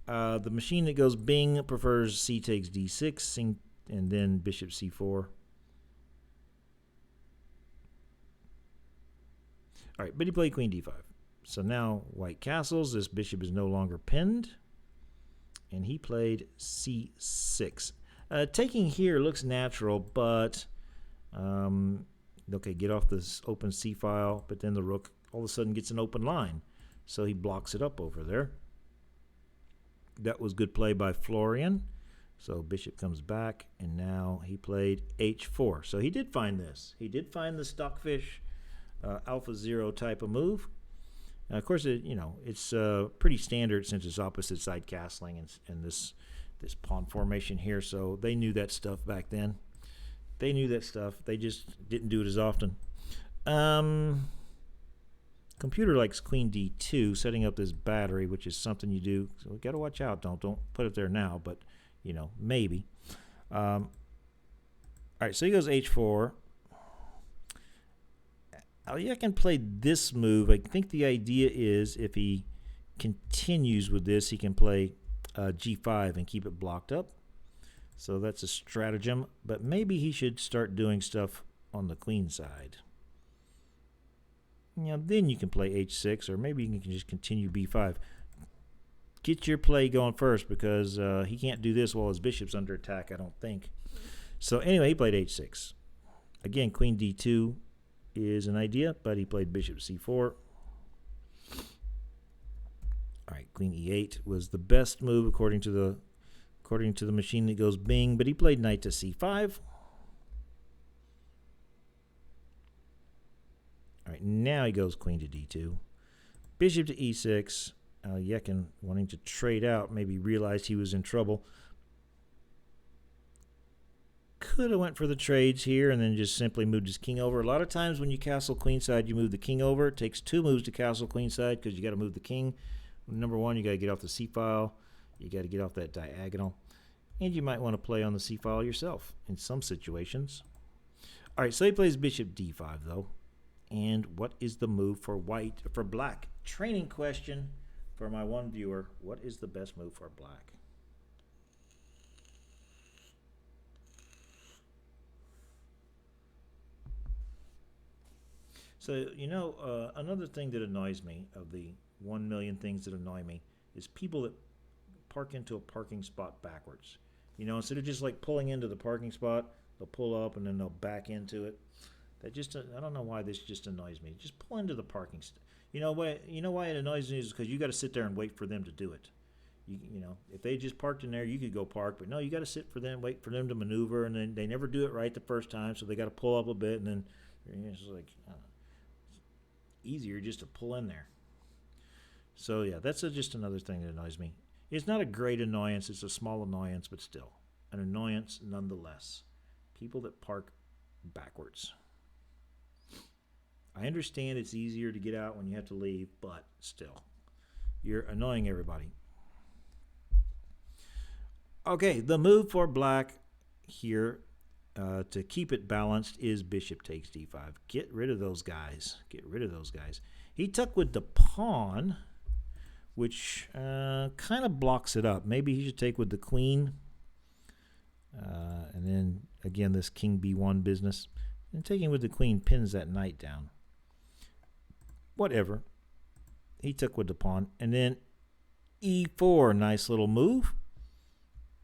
The machine that goes bing prefers c takes d6 and then bishop c4. All right, but he played queen d5. So now white castles. This bishop is no longer pinned. And he played c6. Taking here looks natural, but okay, get off this open c file, but then the rook all of a sudden gets an open line. So he blocks it up over there. That was good play by Florian. So bishop comes back, and now he played h4. So he did find this. He did find the stockfish alpha 0 type of move. Now, of course, it's pretty standard since it's opposite side castling and this pawn formation here. So they knew that stuff back then. They knew that stuff. They just didn't do it as often. Computer likes queen d2, setting up this battery, which is something you do. So we got to watch out. Don't put it there now, but maybe. All right, so he goes h4. Alyekin played this move. I think the idea is if he continues with this, he can play g5 and keep it blocked up. So that's a stratagem, but maybe he should start doing stuff on the queen side. Then you can play h6, or maybe you can just continue b5. Get your play going first, because he can't do this while his bishop's under attack, I don't think. So anyway, he played h6. Again, queen d2, is an idea, but he played bishop c4. All right, queen e8 was the best move according to the machine that goes bing, but he played knight to c5. All right, now he goes queen to d2. Bishop to e6. Yekin, wanting to trade out, maybe realized he was in trouble. Could have went for the trades here and then just simply moved his king over. A lot of times when you castle queenside, you move the king over. It takes 2 moves to castle queenside because you got to move the king. Number 1, you got to get off the c-file. You got to get off that diagonal. And you might want to play on the c-file yourself in some situations. All right, so he plays bishop d5, though. And what is the move for black? Training question for my one viewer. What is the best move for black? So, another thing that annoys me, of the 1 million things that annoy me, is people that park into a parking spot backwards. Instead of just like pulling into the parking spot, they'll pull up and then they'll back into it. I don't know why this just annoys me. Just pull into the parking spot. You know why it annoys me is because you got to sit there and wait for them to do it. If they just parked in there, you could go park, but no, you got to sit for them, wait for them to maneuver, and then they never do it right the first time, so they got to pull up a bit, and then it's like easier just to pull in there. So yeah, that's just another thing that annoys me. It's not a great annoyance, it's a small annoyance, but still an annoyance nonetheless. People that park backwards. I understand it's easier to get out when you have to leave, but still, you're annoying everybody. Okay, the move for black here to keep it balanced is bishop takes d5. Get rid of those guys. He took with the pawn, which kind of blocks it up. Maybe he should take with the queen. And then, again, this king b1 business. And taking with the queen pins that knight down. Whatever. He took with the pawn. And then e4, nice little move.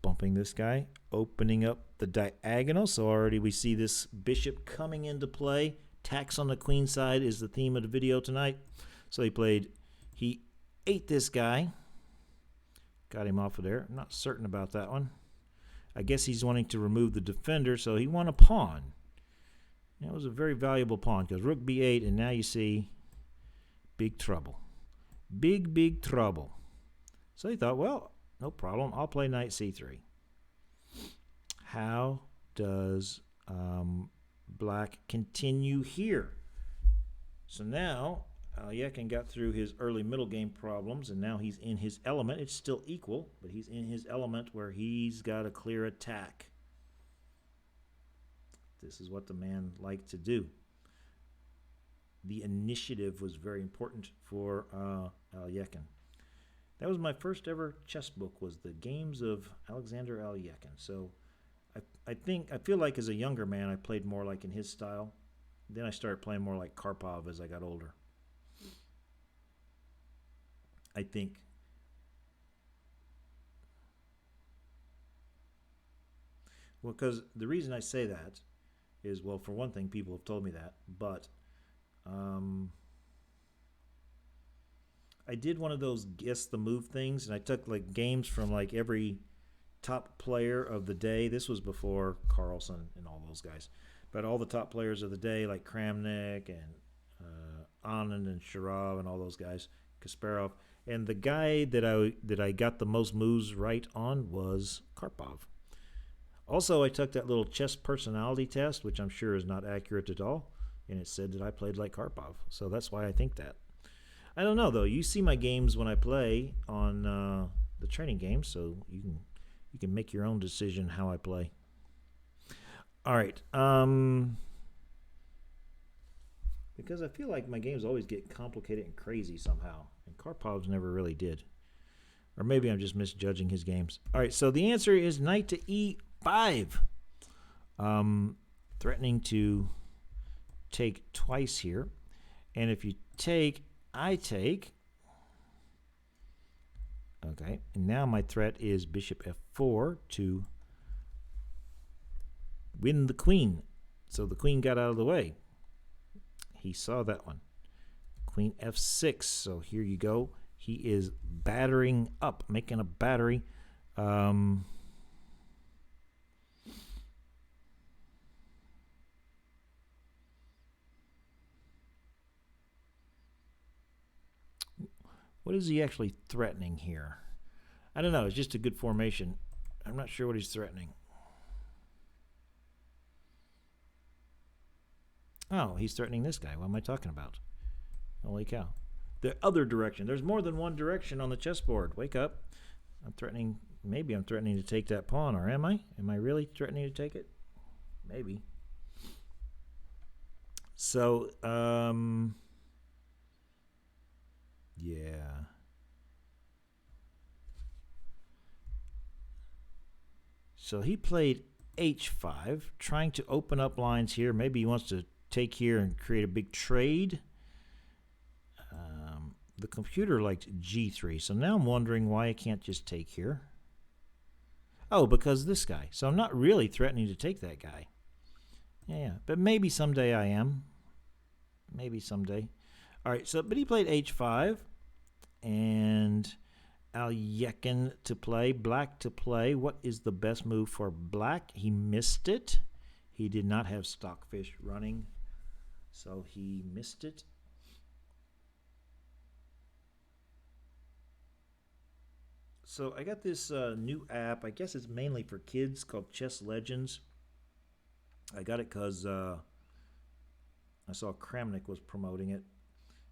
Bumping this guy, opening up the diagonal. So already we see this bishop coming into play. Tax on the queen side is the theme of the video tonight. So he ate this guy. Got him off of there. I'm not certain about that one. I guess he's wanting to remove the defender, so he won a pawn. That was a very valuable pawn because rook b8, and now you see big trouble. Big trouble. So he thought, well, no problem. I'll play knight c3. How does black continue here? So now Yekin got through his early middle game problems, and now he's in his element. It's still equal, but he's in his element where he's got a clear attack. This is what the man liked to do. The initiative was very important for Yekin. That was my first ever chess book, was the games of Alexander Yekin. So I feel like as a younger man I played more like in his style. Then I started playing more like Karpov as I got older. I think. Well, because the reason I say that is, well, for one thing, people have told me that, but I did one of those guess the move things, and I took like games from like every top player of the day. This was before Carlsen and all those guys, but all the top players of the day, like Kramnik and Anand and Sharov and all those guys, Kasparov. And the guy that I got the most moves right on was Karpov. Also, I took that little chess personality test, which I'm sure is not accurate at all, and it said that I played like Karpov. So that's why I think that. I don't know, though. You see my games when I play on the training games, so you can make your own decision how I play. All right. Because I feel like my games always get complicated and crazy somehow, and Karpov's never really did. Or maybe I'm just misjudging his games. All right, so the answer is knight to e5. Threatening to take twice here. And if you take, I take. Okay, and now my threat is bishop f4 to win the queen. So the queen got out of the way. He saw that one. Queen f6. So here you go. He is battering up, making a battery. What is he actually threatening here? I don't know. It's just a good formation. I'm not sure what he's threatening. Oh, he's threatening this guy. What am I talking about? Holy cow. The other direction. There's more than one direction on the chessboard. Wake up. I'm threatening. Maybe I'm threatening to take that pawn, or am I? Am I really threatening to take it? Maybe. So, yeah. So he played h5, trying to open up lines here. Maybe he wants to take here and create a big trade. The computer liked g3, so now I'm wondering why I can't just take here. Oh, because this guy. So I'm not really threatening to take that guy. Yeah, but maybe someday I am. Maybe someday. All right, so but he played h5, and Alyekin to play, black to play. What is the best move for black? He missed it. He did not have Stockfish running, so he missed it. So I got this new app. I guess it's mainly for kids called Chess Legends. I got it because I saw Kramnik was promoting it,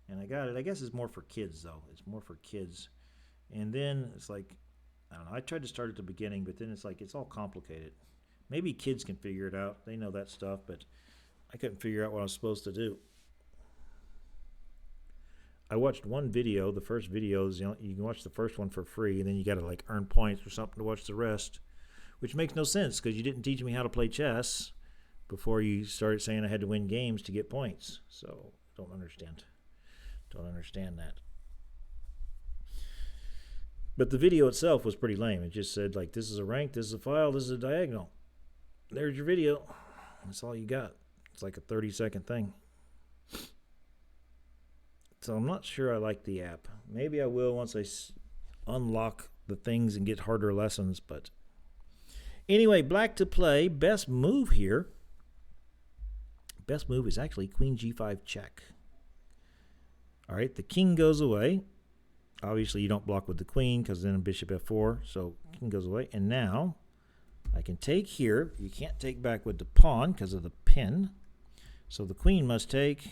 and I got it. I guess it's more for kids, though. It's more for kids. And then it's like, I don't know. I tried to start at the beginning, but then it's like it's all complicated. Maybe kids can figure it out. They know that stuff, but I couldn't figure out what I was supposed to do. I watched one video. The first videos, you can watch the first one for free, and then you got to like earn points or something to watch the rest, which makes no sense because you didn't teach me how to play chess before you started saying I had to win games to get points. So don't understand. Don't understand that. But the video itself was pretty lame. It just said like, this is a rank, this is a file, this is a diagonal. There's your video. That's all you got. It's like a 30-second thing. So I'm not sure I like the app. Maybe I will once I unlock the things and get harder lessons. But anyway, black to play. Best move here. Best move is actually queen g5 check. All right, the king goes away. Obviously, you don't block with the queen because then bishop f4. So king goes away. And now I can take here. You can't take back with the pawn because of the pin. So the queen must take.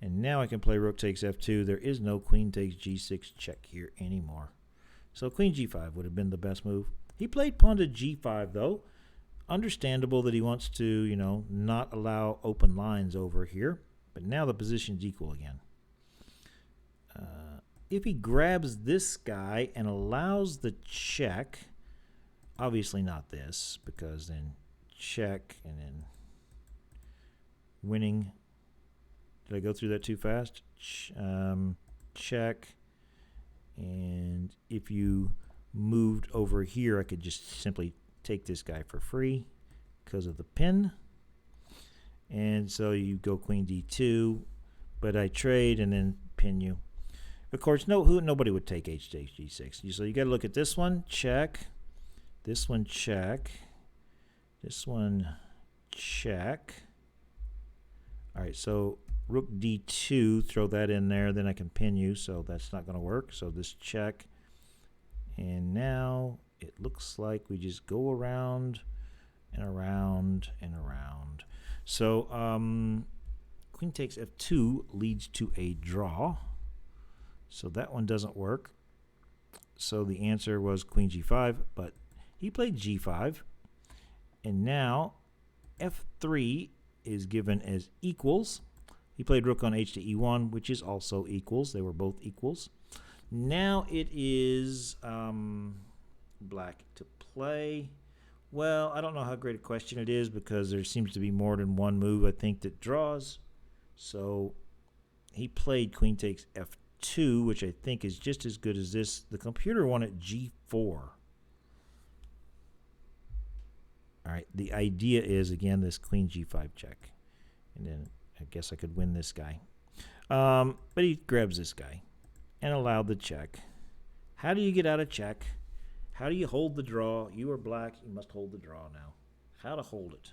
And now I can play rook takes f2. There is no queen takes g6 check here anymore. So queen g5 would have been the best move. He played pawn to g5 though. Understandable that he wants to, not allow open lines over here. But now the position's equal again. If he grabs this guy and allows the check, obviously not this, because then check and then winning. Did I go through that too fast? Check. And if you moved over here, I could just simply take this guy for free because of the pin. And so you go queen d2, but I trade and then pin you. Of course, nobody would take h takes g6. So you got to look at this one, check. This one, check. This one, check. All right, so rook d2, throw that in there, then I can pin you, so that's not going to work. So this check. And now it looks like we just go around and around and around. So queen takes f2 leads to a draw. So that one doesn't work. So the answer was queen g5, but he played g5. And now f3 is given as equals. He played rook on h to e1, which is also equals. They were both equals. Now it is black to play. Well, I don't know how great a question it is because there seems to be more than one move, I think, that draws. So he played queen takes f2, which I think is just as good as this. The computer wanted g4. All right, the idea is, again, this queen g5 check. And then I guess I could win this guy. But he grabs this guy and allowed the check. How do you get out of check? How do you hold the draw? You are black. You must hold the draw now. How to hold it.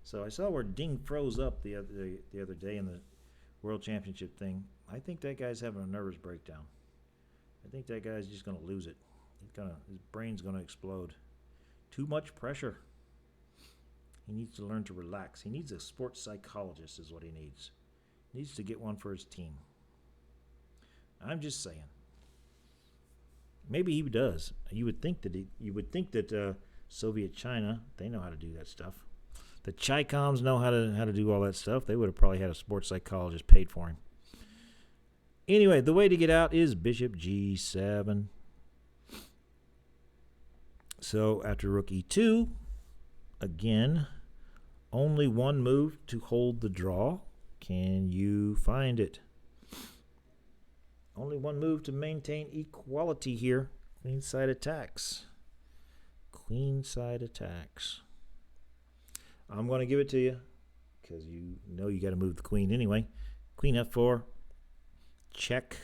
So I saw where Ding froze up the other day in the World Championship thing. I think that guy's having a nervous breakdown. I think that guy's just going to lose it. His brain's going to explode. Too much pressure. He needs to learn to relax. He needs a sports psychologist is what he needs. He needs to get one for his team. I'm just saying. Maybe he does. You would think that Soviet China, they know how to do that stuff. The Chi-Coms know how to do all that stuff. They would have probably had a sports psychologist paid for him. Anyway, the way to get out is bishop g7. So after rook e2, again, only one move to hold the draw. Can you find it? Only one move to maintain equality here. Queenside attacks. Queenside attacks. I'm going to give it to you because you know you got to move the queen anyway. Queen f4. Check.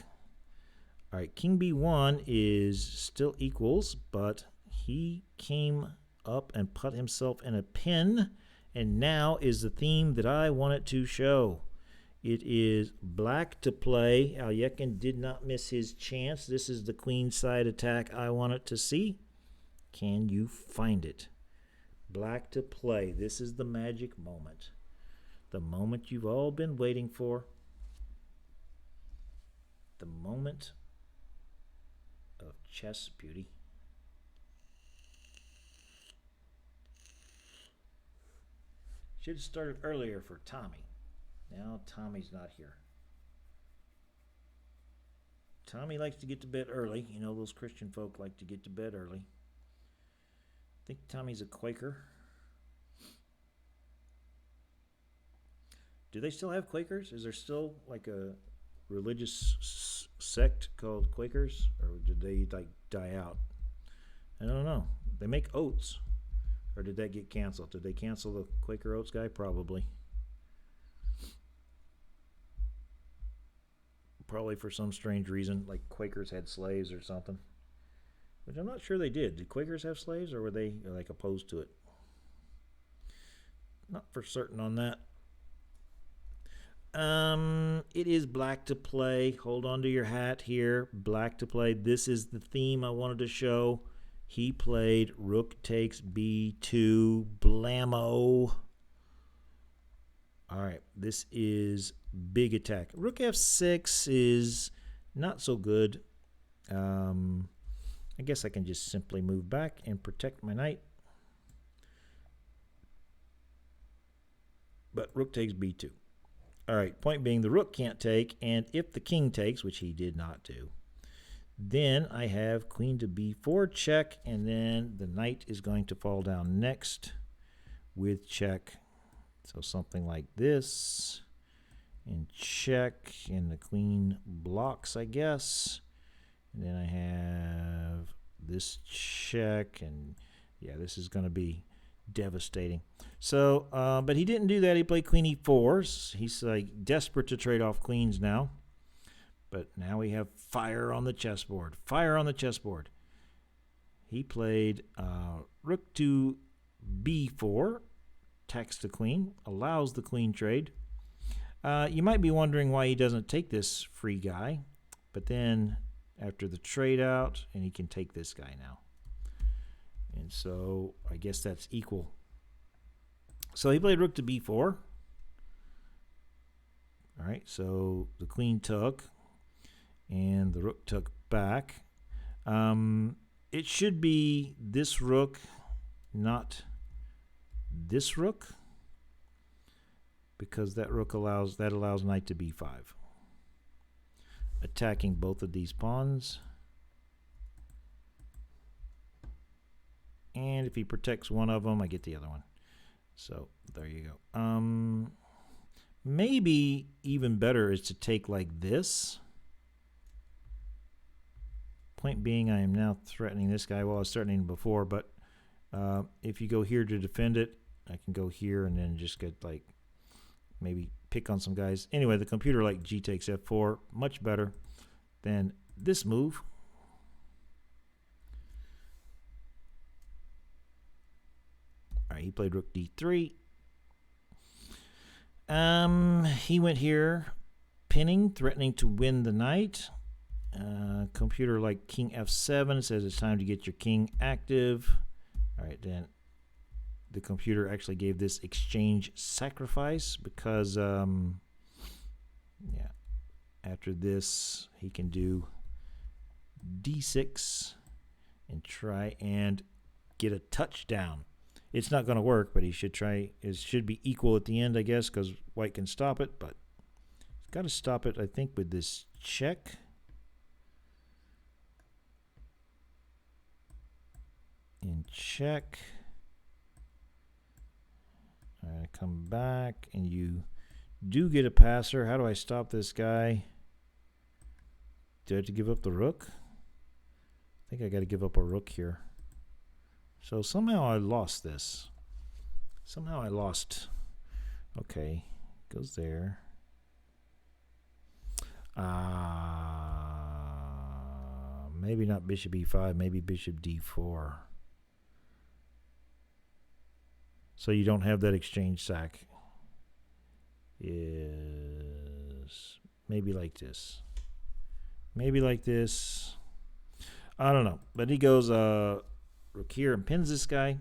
All right, king b1 is still equals, but he came up and put himself in a pin, and now is the theme that I wanted to show. It is black to play. Alyekin did not miss his chance. This is the queenside attack I wanted to see. Can you find it? Black to play. This is the magic moment. The moment you've all been waiting for. The moment of chess beauty. Should have started earlier for Tommy. Now Tommy's not here. Tommy likes to get to bed early. You know, those Christian folk like to get to bed early. I think Tommy's a Quaker. Do they still have Quakers? Is there still like a religious sect called Quakers? Or did they like die out? I don't know. They make oats. Or did that get canceled? Did they cancel the Quaker Oats guy? Probably. Probably for some strange reason, like Quakers had slaves or something. Which I'm not sure they did. Did Quakers have slaves, or were they like opposed to it? Not for certain on that. It is black to play. Hold on to your hat here. Black to play. This is the theme I wanted to show. He played rook takes b2. Blammo. All right, this is big attack. Rook f6 is not so good. I guess I can just simply move back and protect my knight. But rook takes b2. All right, point being the rook can't take, and if the king takes, which he did not do, then I have queen to b4 check, and then the knight is going to fall down next with check. So something like this, and check, and the queen blocks, I guess. And then I have this check, and yeah, this is going to be devastating. So, but he didn't do that. He played queen e4. He's like desperate to trade off queens now. But now we have fire on the chessboard. Fire on the chessboard. He played rook to b4, attacks the queen, allows the queen trade. You might be wondering why he doesn't take this free guy, but then after the trade out, and he can take this guy now. And so I guess that's equal. So he played rook to b4. All right, so the queen took, and the rook took back. It should be this rook, not this rook, because that rook allows knight to b5, attacking both of these pawns. And if he protects one of them, I get the other one. So there you go. Maybe even better is to take like this. point being, I am now threatening this guy. Well, I was threatening him before, but if you go here to defend it, I can go here and then just get like maybe pick on some guys. Anyway, the computer like G takes F4, much better than this move. All right, he played rook D3. He went here, pinning, threatening to win the knight. Computer like king F7 says it's time to get your king active. All right, then the computer actually gave this exchange sacrifice because, yeah, after this he can do D6 and try and get a touchdown. It's not going to work, but he should try. It should be equal at the end, I guess, because white can stop it, but he's got to stop it, I think, with this check. And check. All right, come back, and you do get a passer. How do I stop this guy? Do I have to give up the rook? I think I got to give up a rook here. So somehow I lost this. Somehow I lost. Okay, goes there. Maybe not bishop e5, maybe bishop d4. So you don't have that exchange sack. Is maybe like this. Maybe like this. I don't know. But he goes rook here and pins this guy.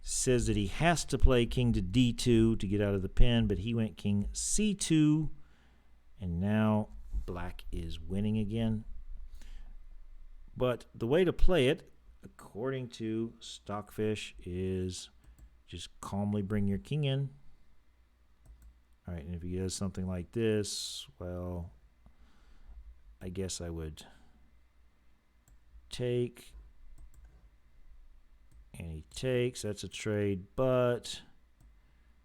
Says that he has to play king to d2 to get out of the pin, but he went king c2, and now black is winning again. But the way to play it, according to Stockfish, is just calmly bring your king in. All right, and if he does something like this, well, I guess I would take, and he takes. That's a trade, but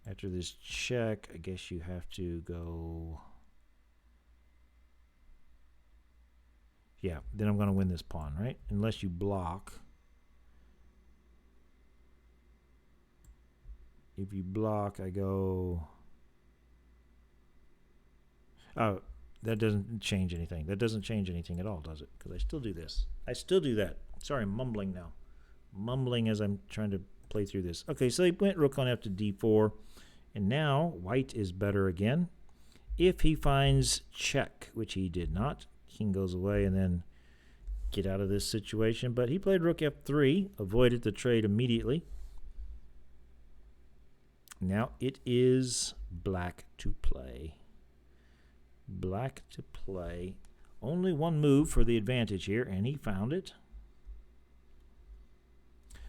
after this check, I guess you have to go. Yeah, then I'm going to win this pawn, right? Unless you block. If you block, I go. Oh, that doesn't change anything. That doesn't change anything at all, does it? Because I still do this. I still do that. Sorry, I'm mumbling now. Mumbling as I'm trying to play through this. Okay, so he went rook on f to d4. And now white is better again. If he finds check, which he did not, king goes away and then get out of this situation. But he played rook f3, avoided the trade immediately. Now it is black to play. Black to play. Only one move for the advantage here, and he found it.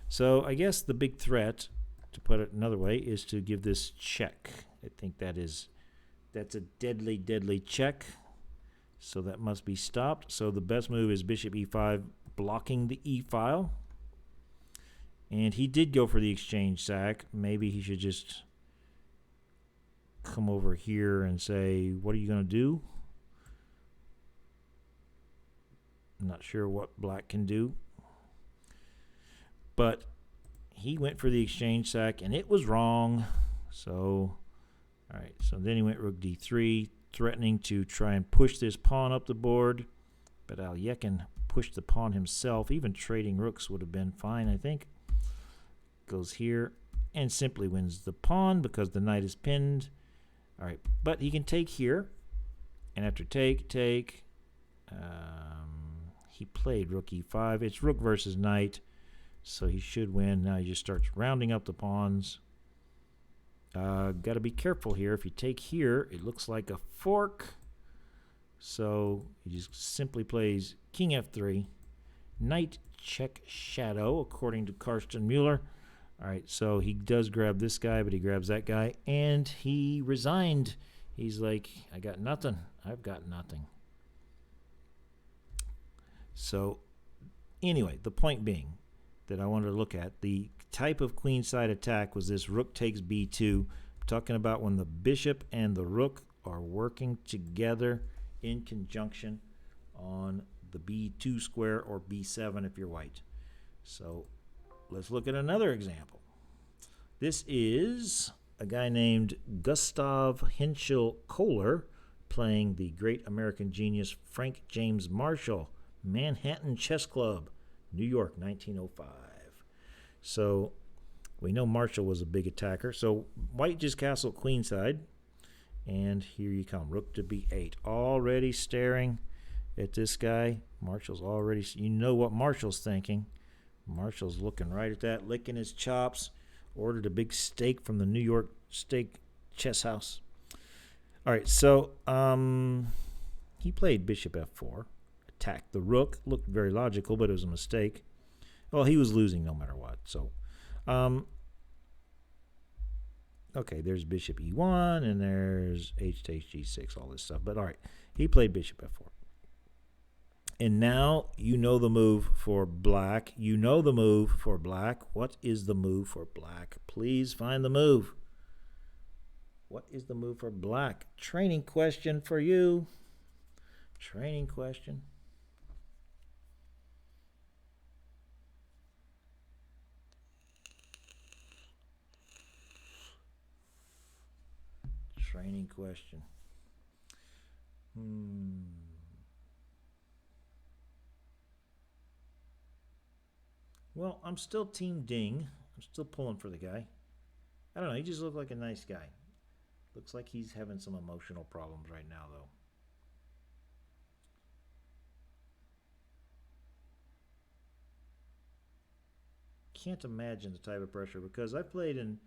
So I guess the big threat, to put it another way, is to give this check. I think that's a deadly, deadly check. So that must be stopped. So the best move is bishop e5, blocking the e file. And he did go for the exchange sack. Maybe he should just come over here and say, what are you going to do? I'm not sure what black can do. But he went for the exchange sack, and it was wrong. So, all right. So then he went rook d3, threatening to try and push this pawn up the board. But Alyekin pushed the pawn himself. Even trading rooks would have been fine, I think. Goes here and simply wins the pawn because the knight is pinned. All right, but he can take here. And after take, he played rook e5. It's rook versus knight. So he should win. Now he just starts rounding up the pawns. Got to be careful here. If you take here, it looks like a fork. So he just simply plays king f3, knight check shadow, according to Karsten Mueller. All right, so he does grab this guy, but he grabs that guy, and he resigned. He's like, I got nothing. I've got nothing. So anyway, the point being that I wanted to look at, the type of queenside attack was this rook takes b2. I'm talking about when the bishop and the rook are working together in conjunction on the b2 square or b7 if you're white. So let's look at another example. This is a guy named Gustav Henschel Kohler playing the great American genius Frank James Marshall, Manhattan Chess Club, New York, 1905. So we know Marshall was a big attacker. So white just castled queenside. And here you come, rook to b8. Already staring at this guy. Marshall's already, you know what Marshall's thinking. Marshall's looking right at that, licking his chops. Ordered a big steak from the New York Steak Chess House. All right, so he played bishop f4, attacked the rook. Looked very logical, but it was a mistake. Well, he was losing no matter what. So, okay, there's bishop e1, and there's h takes g6, all this stuff. But all right, he played bishop f4. And now you know the move for black. You know the move for black. What is the move for black? Please find the move. What is the move for black? Training question for you. Training question. Training question. Well, I'm still Team Ding. I'm still pulling for the guy. I don't know. He just looked like a nice guy. Looks like he's having some emotional problems right now, though. Can't imagine the type of pressure, because I've played in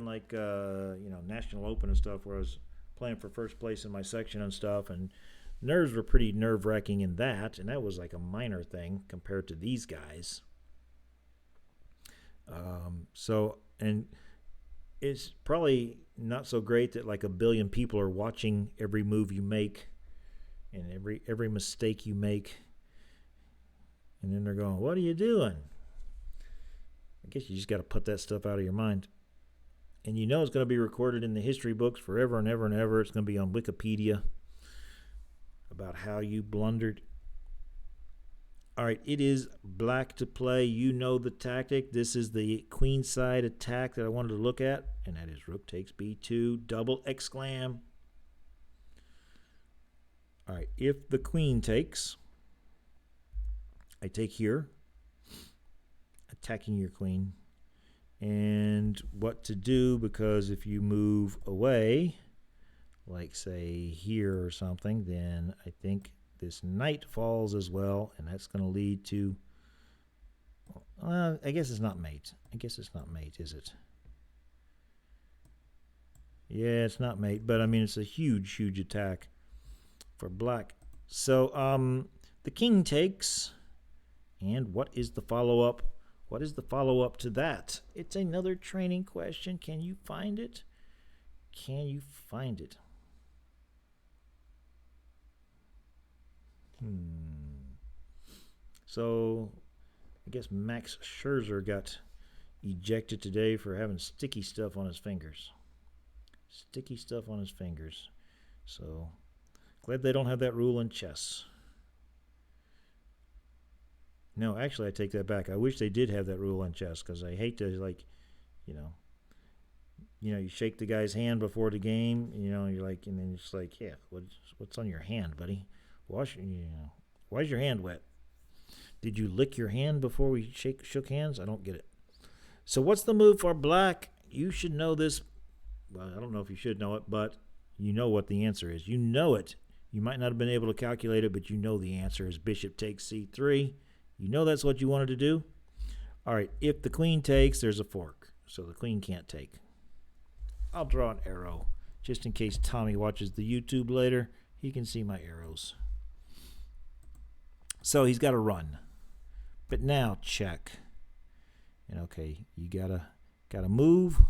like National Open and stuff where I was playing for first place in my section and stuff, and nerves were pretty nerve-wracking in that, and that was like a minor thing compared to these guys. And it's probably not so great that like a billion people are watching every move you make and every mistake you make, and then they're going, "What are you doing?" I guess you just got to put that stuff out of your mind. And you know it's going to be recorded in the history books forever and ever and ever. It's going to be on Wikipedia about how you blundered. All right, it is black to play. You know the tactic. This is the queenside attack that I wanted to look at, and that is rook takes b2, double exclam. All right, if the queen takes, I take here, attacking your queen, and what to do, because if you move away, like say here or something, then I think this knight falls as well, and that's going to lead to, I guess it's not mate. I guess it's not mate, is it? Yeah, it's not mate, but I mean, it's a huge, huge attack for black. So the king takes, and what is the follow-up? What is the follow-up to that? It's another training question. Can you find it? Can you find it? So I guess Max Scherzer got ejected today for having sticky stuff on his fingers. Sticky stuff on his fingers. So glad they don't have that rule in chess. No, actually, I take that back. I wish they did have that rule in chess, because I hate to, like, you shake the guy's hand before the game, you're like, and then it's like, yeah, what's on your hand, buddy? Why's your hand wet? Did you lick your hand before we shook hands? I don't get it. So what's the move for black? You should know this. Well, I don't know if you should know it, but you know what the answer is. You know it. You might not have been able to calculate it, but you know the answer is bishop takes c3. You know that's what you wanted to do. All right, if the queen takes, there's a fork, so the queen can't take. I'll draw an arrow just in case Tommy watches the YouTube later. He can see my arrows. So he's got to run. But now check. And okay, you gotta move.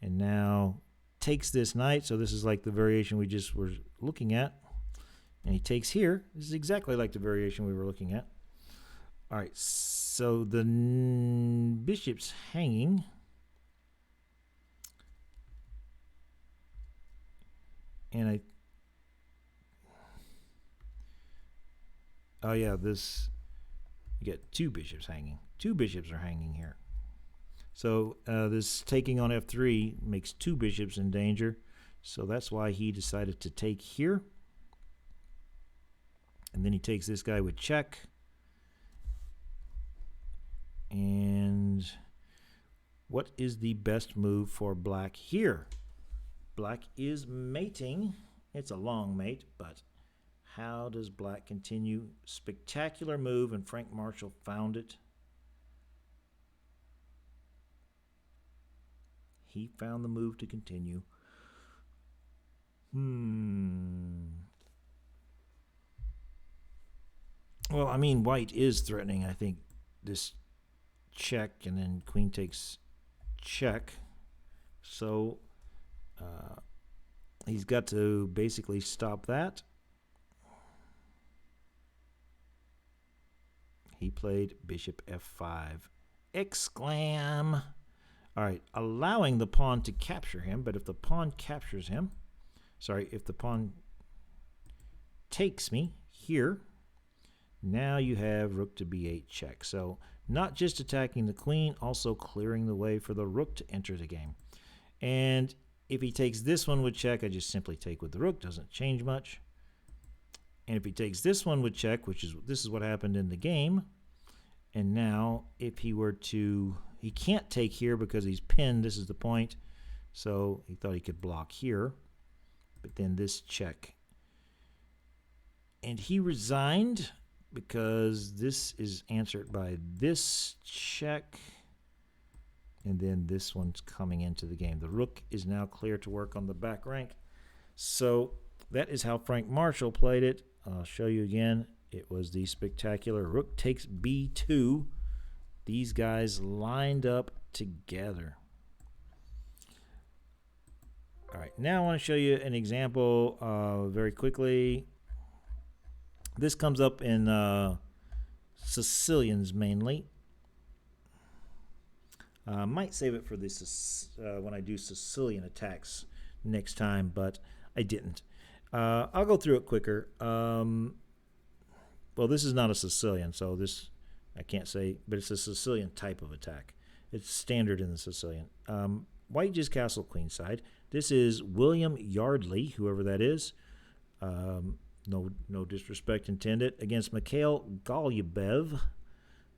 And now takes this knight. So this is like the variation we just were looking at. And he takes here. This is exactly like the variation we were looking at. All right, so the bishop's hanging. And Oh yeah, this, you get two bishops hanging. Two bishops are hanging here. So this taking on f3 makes two bishops in danger. So that's why he decided to take here. And then he takes this guy with check. And what is the best move for black here? Black is mating. It's a long mate, but how does black continue? Spectacular move, and Frank Marshall found it. He found the move to continue. Well, I mean, white is threatening, I think, this check, and then queen takes check. So he's got to basically stop that. He played bishop f5. Exclam! All right, allowing the pawn to capture him, but if the pawn captures him, sorry, if the pawn takes me here, now you have rook to b8 check. So not just attacking the queen, also clearing the way for the rook to enter the game. And if he takes this one with check, I just simply take with the rook, doesn't change much. And if he takes this one with check, this is what happened in the game. And now if he were to, he can't take here because he's pinned, this is the point. So he thought he could block here, but then this check. And he resigned because this is answered by this check. And then this one's coming into the game. The rook is now clear to work on the back rank. So that is how Frank Marshall played it. I'll show you again. It was the spectacular rook takes b2. These guys lined up together. All right, now I want to show you an example very quickly. This comes up in Sicilians mainly. Might save it for this when I do Sicilian attacks next time, but I didn't. I'll go through it quicker. Well, this is not a Sicilian, so this I can't say, but it's a Sicilian type of attack. It's standard in the Sicilian. White just castled queenside. This is William Yardley, whoever that is. No disrespect intended, against Mikhail Golubov,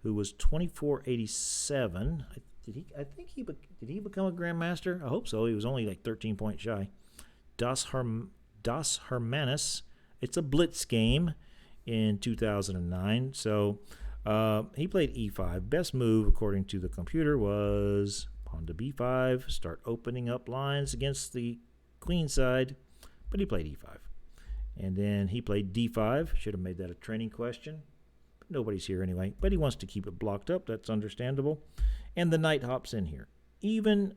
who was 2487. Did he become a grandmaster? I hope so. He was only like 13 points shy. Das Hermanus. It's a blitz game in 2009. So he played e5. Best move, according to the computer, was pawn to b5. Start opening up lines against the queen side. But he played e5. And then he played d5. Should have made that a training question. But nobody's here anyway. But he wants to keep it blocked up. That's understandable. And the knight hops in here. Even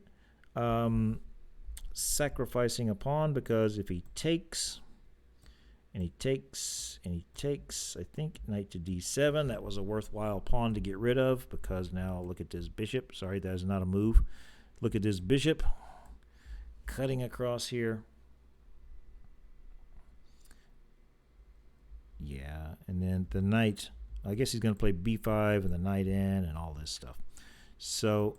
sacrificing a pawn, because if he takes, and he takes, and he takes, I think knight to d7, that was a worthwhile pawn to get rid of, because now look at this bishop. Sorry, that is not a move. Look at this bishop cutting across here. Yeah, and then the knight, I guess he's going to play b5 and the knight in and all this stuff. So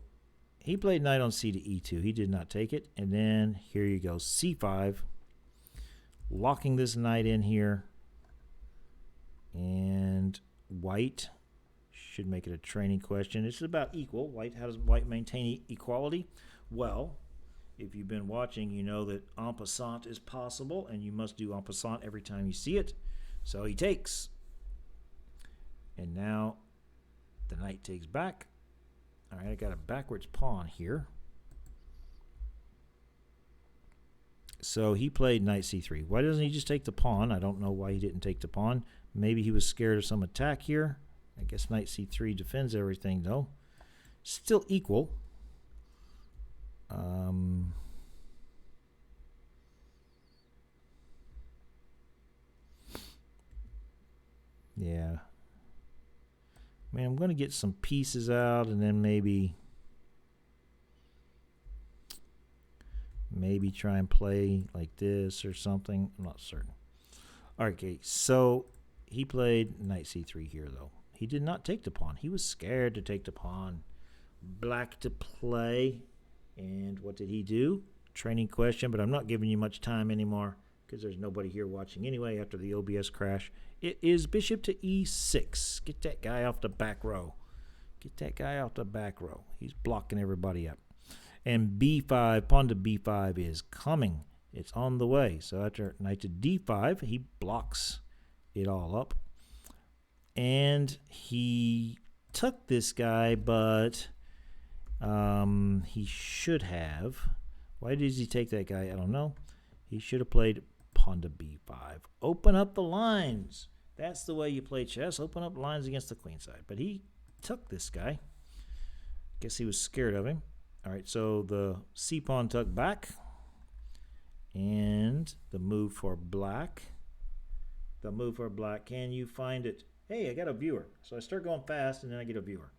he played knight on c to e2. He did not take it. And then here you go, c5, locking this knight in here. And white should make it a training question. It's about equal. How does white maintain equality? Well, if you've been watching, you know that en passant is possible, and you must do en passant every time you see it. So he takes. And now the knight takes back. All right, I got a backwards pawn here. So he played knight c3. Why doesn't he just take the pawn? I don't know why he didn't take the pawn. Maybe he was scared of some attack here. I guess knight c3 defends everything, though. Still equal. Yeah. I mean, I'm going to get some pieces out and then maybe try and play like this or something. I'm not certain. Okay, so he played knight c3 here, though. He did not take the pawn. He was scared to take the pawn. Black to play. And what did he do? Training question, but I'm not giving you much time anymore because there's nobody here watching anyway after the OBS crash. It is bishop to e6. Get that guy off the back row. Get that guy off the back row. He's blocking everybody up. And b5, pawn to b5 is coming. It's on the way. So after knight to d5, he blocks it all up. And he took this guy, but he should have. Why did he take that guy? I don't know. He should have played pawn to b5. Open up the lines. That's the way you play chess. Open up lines against the queenside. But he took this guy. Guess he was scared of him. All right, so the c-pawn tuck back. And the move for black. The move for black. Can you find it? Hey, I got a viewer. So I start going fast, and then I get a viewer.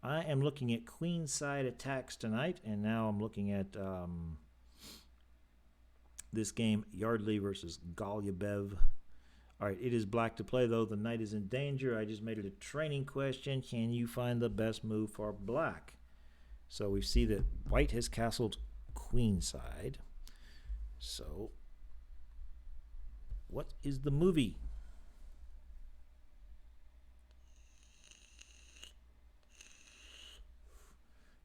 I am looking at queenside attacks tonight, and now I'm looking at this game, Yardley versus Golubov. All right, it is black to play, though. The knight is in danger. I just made it a training question. Can you find the best move for black? So we see that white has castled queenside. So what is the movie?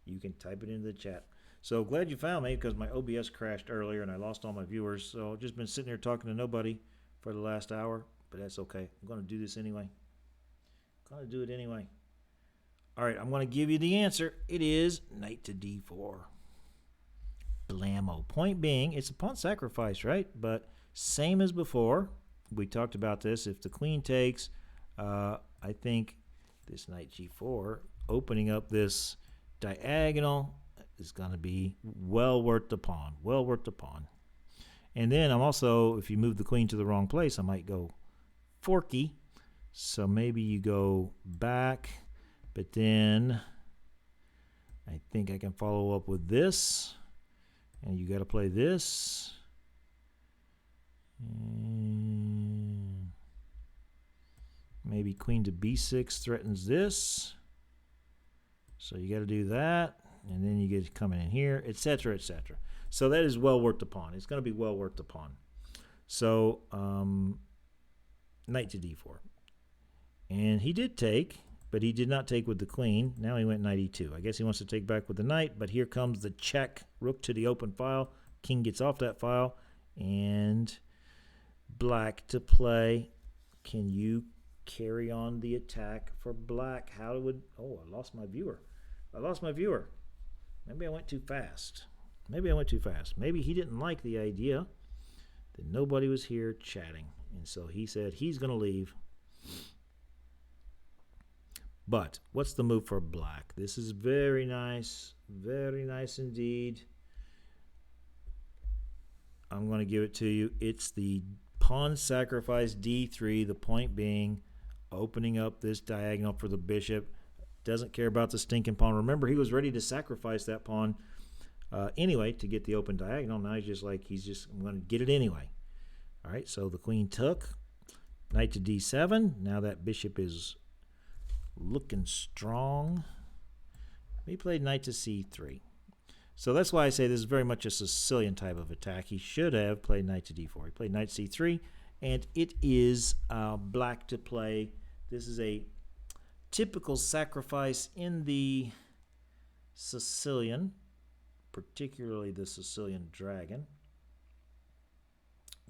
You can type it into the chat. So glad you found me because my OBS crashed earlier and I lost all my viewers. So I've just been sitting here talking to nobody for the last hour, but that's okay. I'm going to do this anyway. I'm going to do it anyway. All right, I'm going to give you the answer. It is knight to d4. Blammo. Point being, it's a pawn sacrifice, right? But same as before. We talked about this. If the queen takes, I think this knight g4, opening up this diagonal is going to be well worth the pawn. Well worth the pawn. And then I'm also, if you move the queen to the wrong place, I might go forky. So maybe you go back, but then I think I can follow up with this. And you got to play this. And maybe queen to b6 threatens this. So you got to do that. And then you get coming in here, etc., etc. So that is well worth the pawn. It's going to be well worth the pawn. So knight to d4. And he did take, but he did not take with the queen. Now he went knight e2. I guess he wants to take back with the knight, but here comes the check. Rook to the open file. King gets off that file. And black to play. Can you carry on the attack for black? How would... Oh, I lost my viewer. I lost my viewer. Maybe I went too fast. Maybe I went too fast. Maybe he didn't like the idea that nobody was here chatting. And so he said he's going to leave. But what's the move for black? This is very nice. Very nice indeed. I'm going to give it to you. It's the pawn sacrifice d3. The point being opening up this diagonal for the bishop. Doesn't care about the stinking pawn. Remember, he was ready to sacrifice that pawn anyway to get the open diagonal. Now he's just I'm going to get it anyway. All right, so the queen took. Knight to d7. Now that bishop is looking strong. He played knight to c3. So that's why I say this is very much a Sicilian type of attack. He should have played knight to d4. He played knight c3, and it is black to play. This is a typical sacrifice in the Sicilian, particularly the Sicilian dragon.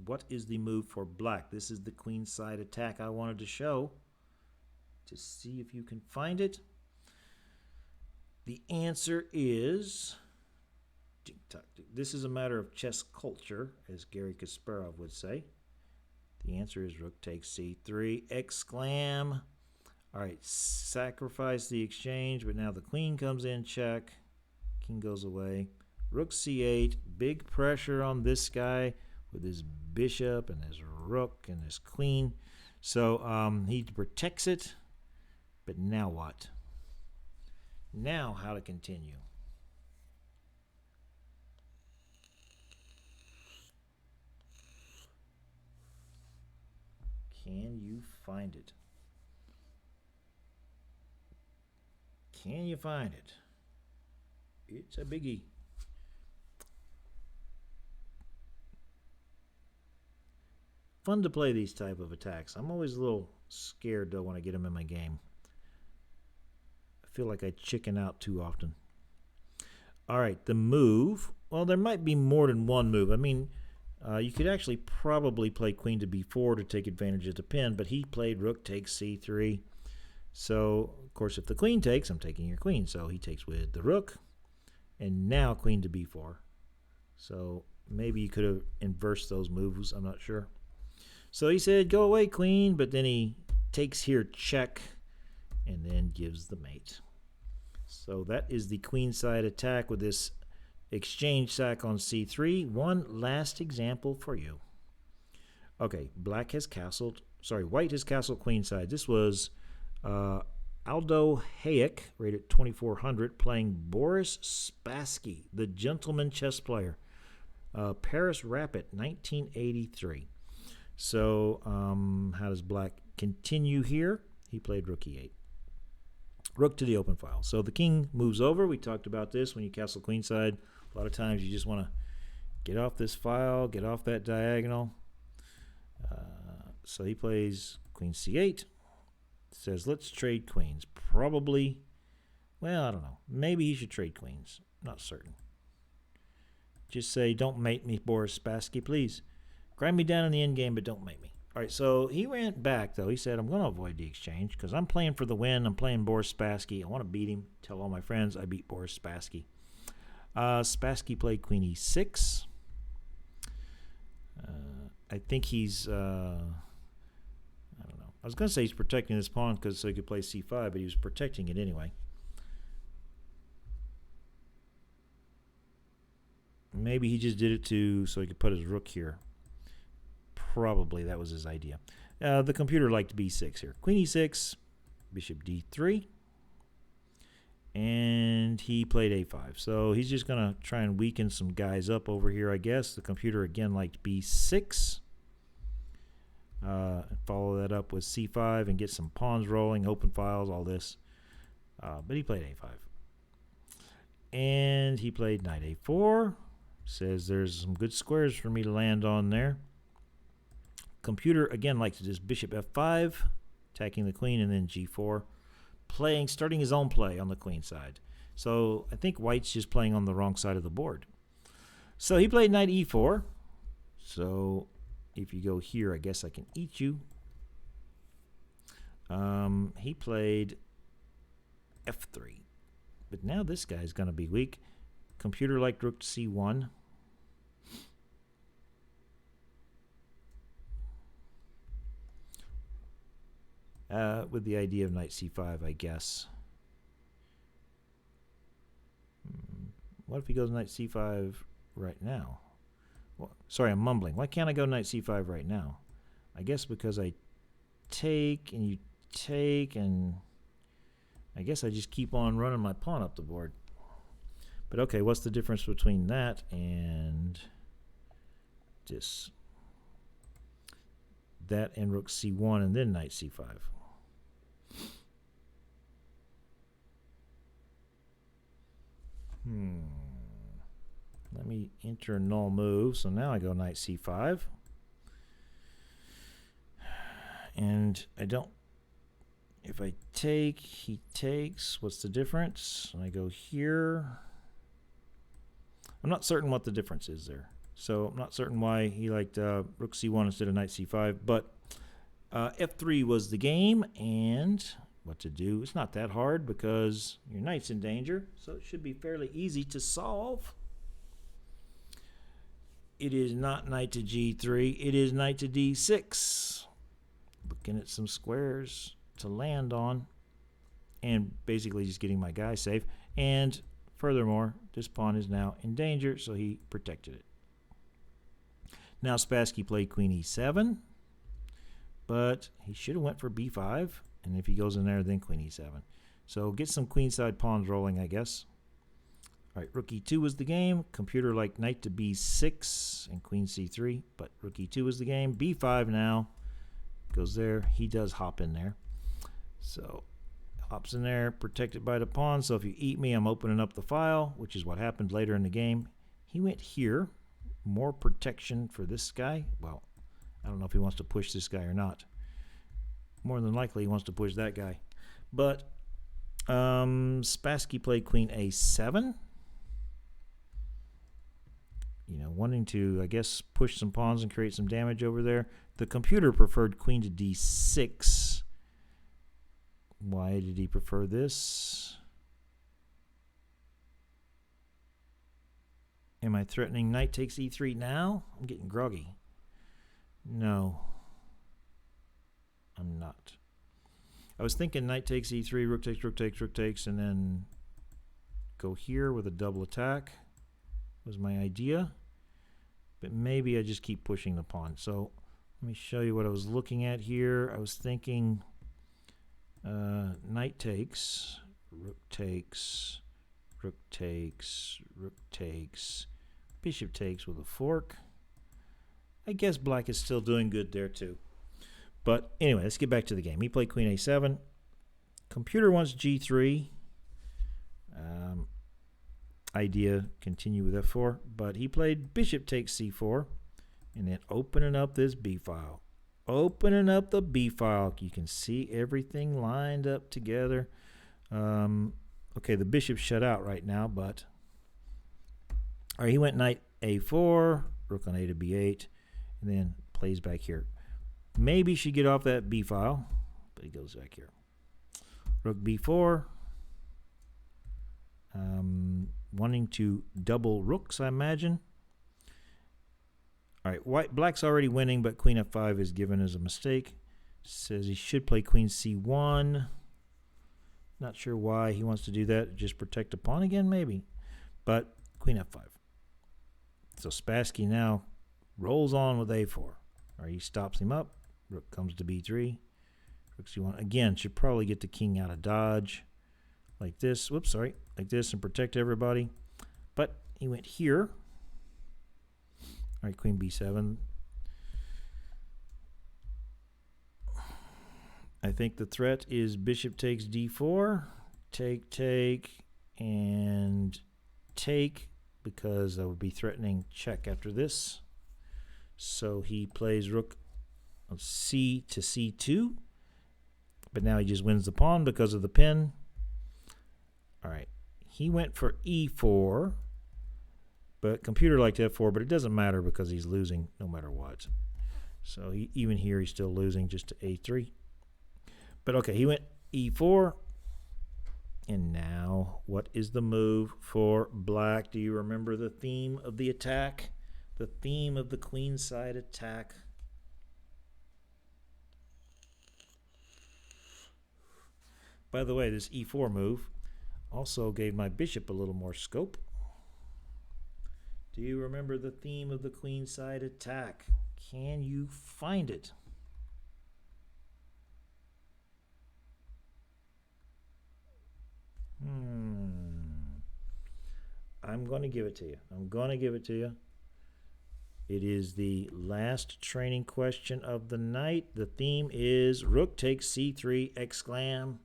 What is the move for black? This is the queenside attack I wanted to show to see if you can find it. The answer is, this is a matter of chess culture, as Gary Kasparov would say. The answer is rook takes c3, exclam. All right, sacrifice the exchange, but now the queen comes in, check. King goes away. Rook c8, big pressure on this guy with his bishop and his rook and his queen. So he protects it, but now what? Now how to continue? Can you find it? Can you find it? It's a biggie. Fun to play these type of attacks. I'm always a little scared though when I get them in my game. I feel like I chicken out too often. All right, the move. Well, there might be more than one move. I mean, you could actually probably play queen to b4 to take advantage of the pin, but he played rook takes c3. So, of course, if the queen takes, I'm taking your queen. So he takes with the rook, and now queen to b4. So maybe you could have inversed those moves. I'm not sure. So he said, go away, queen, but then he takes here check and then gives the mate. So that is the queenside attack with this exchange sack on c3. One last example for you. Okay, white has castled queenside. This was Aldo Hayek, rated 2400, playing Boris Spassky, the gentleman chess player. Paris Rapid, 1983. So how does black continue here? He played rook e8. Rook to the open file. So the king moves over. We talked about this when you castle queenside. A lot of times you just want to get off this file, get off that diagonal. So he plays queen c8. Says, let's trade queens. Probably, well, I don't know. Maybe he should trade queens. Not certain. Just say, don't mate me, Boris Spassky, please. Grind me down in the end game, but don't mate me. All right, so he went back, though. He said, I'm going to avoid the exchange because I'm playing for the win. I'm playing Boris Spassky. I want to beat him. Tell all my friends I beat Boris Spassky. Spassky played queen e6. I think he's, I don't know. I was going to say he's protecting this pawn so he could play c5, but he was protecting it anyway. Maybe he just did it so he could put his rook here. Probably that was his idea. The computer liked b6 here. Queen e6, bishop d3. And he played a5. So he's just going to try and weaken some guys up over here, I guess. The computer again liked b6. Follow that up with c5 and get some pawns rolling, open files, all this. But he played a5. And he played knight a4. Says there's some good squares for me to land on there. Computer again likes to just bishop f5, attacking the queen, and then g4. Starting his own play on the queen side. So I think white's just playing on the wrong side of the board. So he played knight e4. So if you go here, I guess I can eat you. He played f3. But now this guy's going to be weak. Computer liked rook to c1. With the idea of knight c5, I guess. What if he goes knight c5 right now? Well, sorry, I'm mumbling. Why can't I go knight c5 right now? I guess because I take and you take, and I guess I just keep on running my pawn up the board. But okay, what's the difference between that and this? That and rook c1 and then knight c5. Let me enter a null move. So now I go knight c5. And I don't, if I take, he takes. What's the difference? And I go here. I'm not certain what the difference is there. So I'm not certain why he liked rook c1 instead of knight c5. But f3 was the game, and what to do. It's not that hard because your knight's in danger, so it should be fairly easy to solve. It is not knight to g3. It is knight to d6. Looking at some squares to land on, and basically just getting my guy safe. And furthermore, this pawn is now in danger, so he protected it. Now Spassky played queen e7, but he should have went for b5, and if he goes in there, then queen e7. So get some queenside pawns rolling, I guess. All right, rook e2 was the game. Computer liked knight to b6 and queen c3, but rook e2 was the game. b5 now. goes there. He does hop in there. So hops in there, protected by the pawn. So if you eat me, I'm opening up the file, which is what happened later in the game. He went here. More protection for this guy. Well, I don't know if he wants to push this guy or not. More than likely he wants to push that guy. But Spassky played queen a7. You know, wanting to, I guess, push some pawns and create some damage over there. The computer preferred queen to d6. Why did he prefer this? Am I threatening knight takes e3 now? I'm getting groggy. No, I'm not. I was thinking knight takes e3, rook takes, rook takes, rook takes, and then go here with a double attack was my idea. But maybe I just keep pushing the pawn. So let me show you what I was looking at here. I was thinking knight takes, rook takes, rook takes, rook takes, bishop takes with a fork. I guess black is still doing good there too. But anyway, let's get back to the game. He played queen a7. Computer wants g3. Idea, continue with f4. But he played bishop takes c4. And then opening up this b file. Opening up the b file. You can see everything lined up together. Okay, the bishop's shut out right now, but all right, he went knight a4, rook on a to b8, and then plays back here. Maybe should get off that b file, but he goes back here. Rook b4, wanting to double rooks, I imagine. All right, black's already winning, but queen f5 is given as a mistake. Says he should play queen c1. Not sure why he wants to do that. Just protect the pawn again, maybe. But queen f5. So Spassky now rolls on with a4. All right, he stops him up. Rook comes to b3. Rook c1. Again, should probably get the king out of dodge. Like this. Whoops, sorry. Like this and protect everybody. But he went here. All right, queen b7. I think the threat is bishop takes d4. Take, take, and take, because I would be threatening check after this. So he plays rook c to c2. But now he just wins the pawn because of the pin. All right. He went for e4. But computer liked f4, but it doesn't matter because he's losing no matter what. So even here he's still losing just to a3. But okay, he went e4. And now, what is the move for black? Do you remember the theme of the attack? The theme of the queenside attack. By the way, this e4 move also gave my bishop a little more scope. Do you remember the theme of the queenside attack? Can you find it? I'm going to give it to you. I'm going to give it to you. It is the last training question of the night. The theme is rook takes c3, exclam.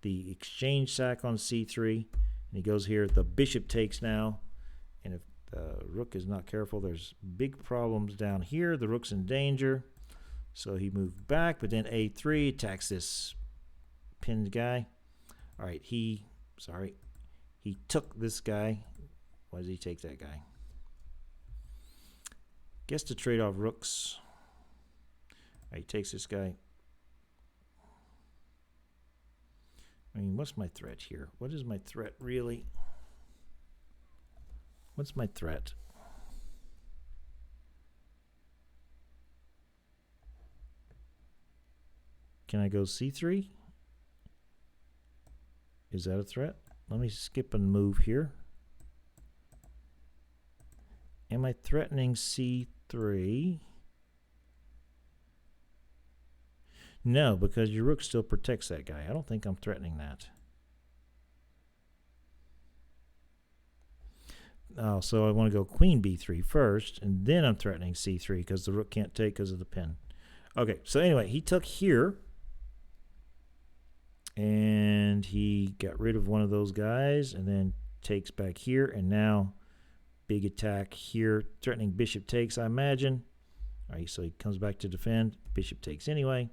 The exchange sack on c3. And he goes here, the bishop takes now. And if the rook is not careful, there's big problems down here. The rook's in danger. So he moved back, but then a3 attacks this pinned guy. All right, he took this guy. Why does he take that guy? Guess to trade off rooks. All right, he takes this guy. I mean, what's my threat here? What is my threat really? What's my threat? Can I go c3? Is that a threat? Let me skip and move here. Am I threatening c3? No, because your rook still protects that guy. I don't think I'm threatening that. Oh, so I want to go queen b3 first, and then I'm threatening c3 because the rook can't take because of the pin. Okay, so anyway, he took here, and he got rid of one of those guys, and then takes back here, and now big attack here, threatening bishop takes, I imagine. All right, so he comes back to defend. Bishop takes anyway.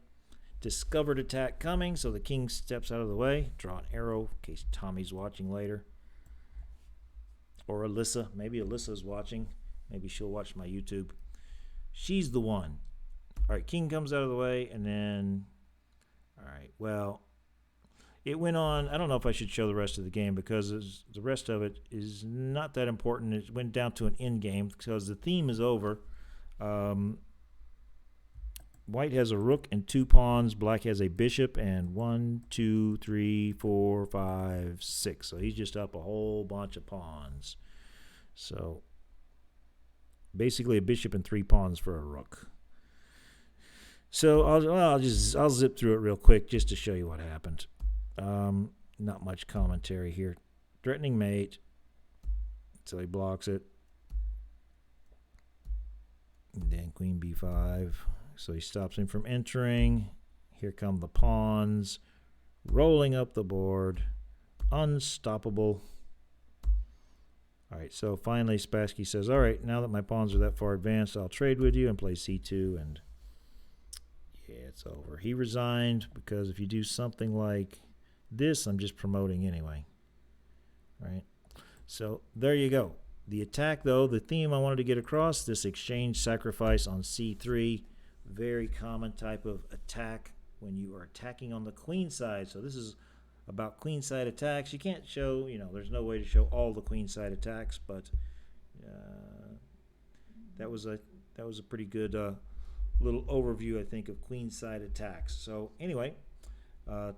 Discovered attack coming, so the king steps out of the way. Draw an arrow in case Tommy's watching later. Or Alyssa. Maybe Alyssa's watching. Maybe she'll watch my YouTube. She's the one. All right, king comes out of the way, and then... All right, well, it went on. I don't know if I should show the rest of the game because the rest of it is not that important. It went down to an end game because the theme is over. White has a rook and 2 pawns. Black has a bishop and 1, 2, 3, 4, 5, 6. So he's just up a whole bunch of pawns. So basically a bishop and 3 pawns for a rook. So I'll zip through it real quick just to show you what happened. Not much commentary here. Threatening mate. So he blocks it. And then queen b5. So he stops him from entering. Here come the pawns. Rolling up the board. Unstoppable. All right, so finally Spassky says, all right, now that my pawns are that far advanced, I'll trade with you and play c2. And yeah, it's over. He resigned because if you do something like this, I'm just promoting anyway. Right? So there you go. The attack, though, the theme I wanted to get across, this exchange sacrifice on c3. Very common type of attack when you are attacking on the queen side. So this is about queen side attacks. You can't show, there's no way to show all the queen side attacks, but that was a pretty good little overview, I think, of queen side attacks. So anyway,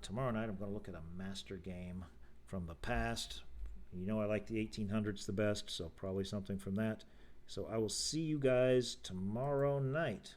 tomorrow night I'm going to look at a master game from the past. I like the 1800s the best, so probably something from that. So I will see you guys tomorrow night.